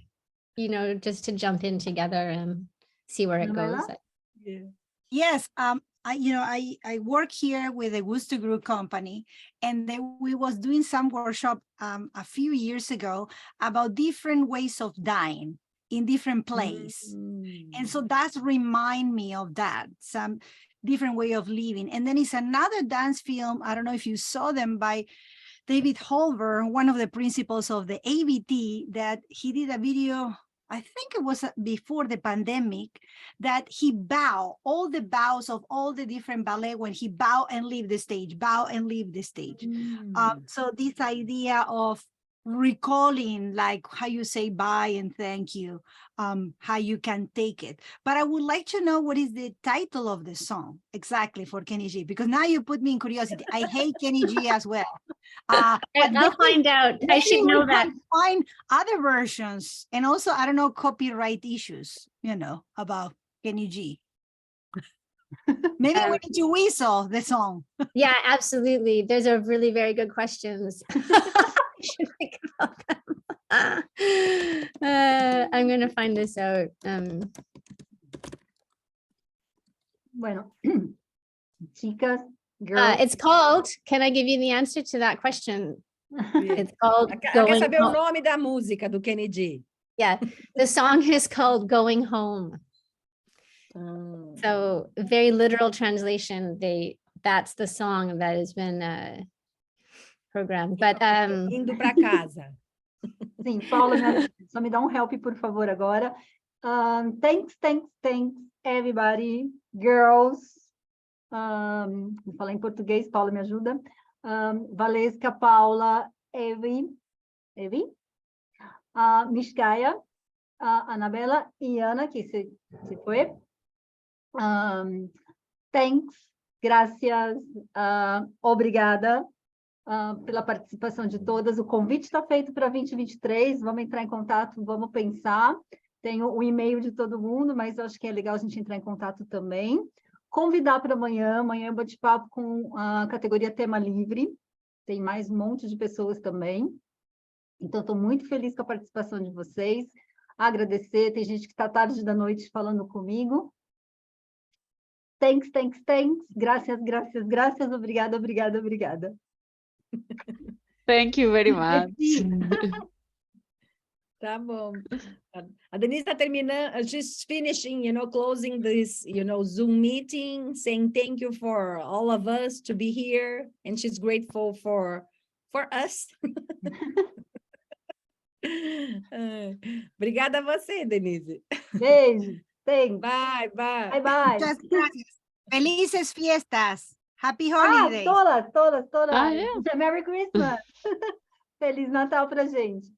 you know, just to jump in together and see where it goes. Yeah. Yes, I work here with a Worcester Group company, and we was doing some workshop a few years ago about different ways of dying in different places. And so that's remind me of that, some different way of living. And then it's another dance film, I don't know if you saw them, by David Holver, one of the principals of the ABT, that he did a video, I think it was before the pandemic, that he bow, all the bows of all the different ballet, when he bow and leave the stage, bow and leave the stage. So this idea of recalling, like how you say bye and thank you, how you can take it. But I would like to know what is the title of the song exactly for Kenny G, because now you put me in curiosity. I hate Kenny G as well. I'll find out. I should know that. Find other versions, and also, I don't know, copyright issues, you know, about Kenny G. Maybe we need to whistle the song. Yeah, absolutely. Those are really very good questions. I should think about them. I'm going to find this out. Bueno, chicas, girls. It's called, can I give you the answer to that question? It's called Quer saber o nome da música do Kenny G? Yeah, the song is called Going Home. So very literal translation, that's the song that has been programmed. But Indo para casa. Sim, Paula, só me dá help, por favor, agora. Thanks, everybody, girls. Vou falar em português, Paula me ajuda. Valesca, Paula, Evi, Miskaya, Anabela e Ana, que se foi. Thanks, gracias, obrigada pela participação de todas. O convite está feito para 2023, vamos entrar em contato, vamos pensar. Tem o e-mail de todo mundo, mas eu acho que é legal a gente entrar em contato também. Convidar para amanhã é bate-papo com a categoria Tema Livre, tem mais um monte de pessoas também. Então, estou muito feliz com a participação de vocês. Agradecer, tem gente que está tarde da noite falando comigo. Thanks. Gracias. Obrigada. Thank you very much. Tá bom. A Denise está terminando, she's finishing, closing this, Zoom meeting, saying thank you for all of us to be here, and she's grateful for us. Obrigada a você, Denise. Beijo. Thanks. Bye. Muchas gracias. Felices fiestas. Happy holidays. Todas. Yeah. Merry Christmas. Feliz Natal pra gente.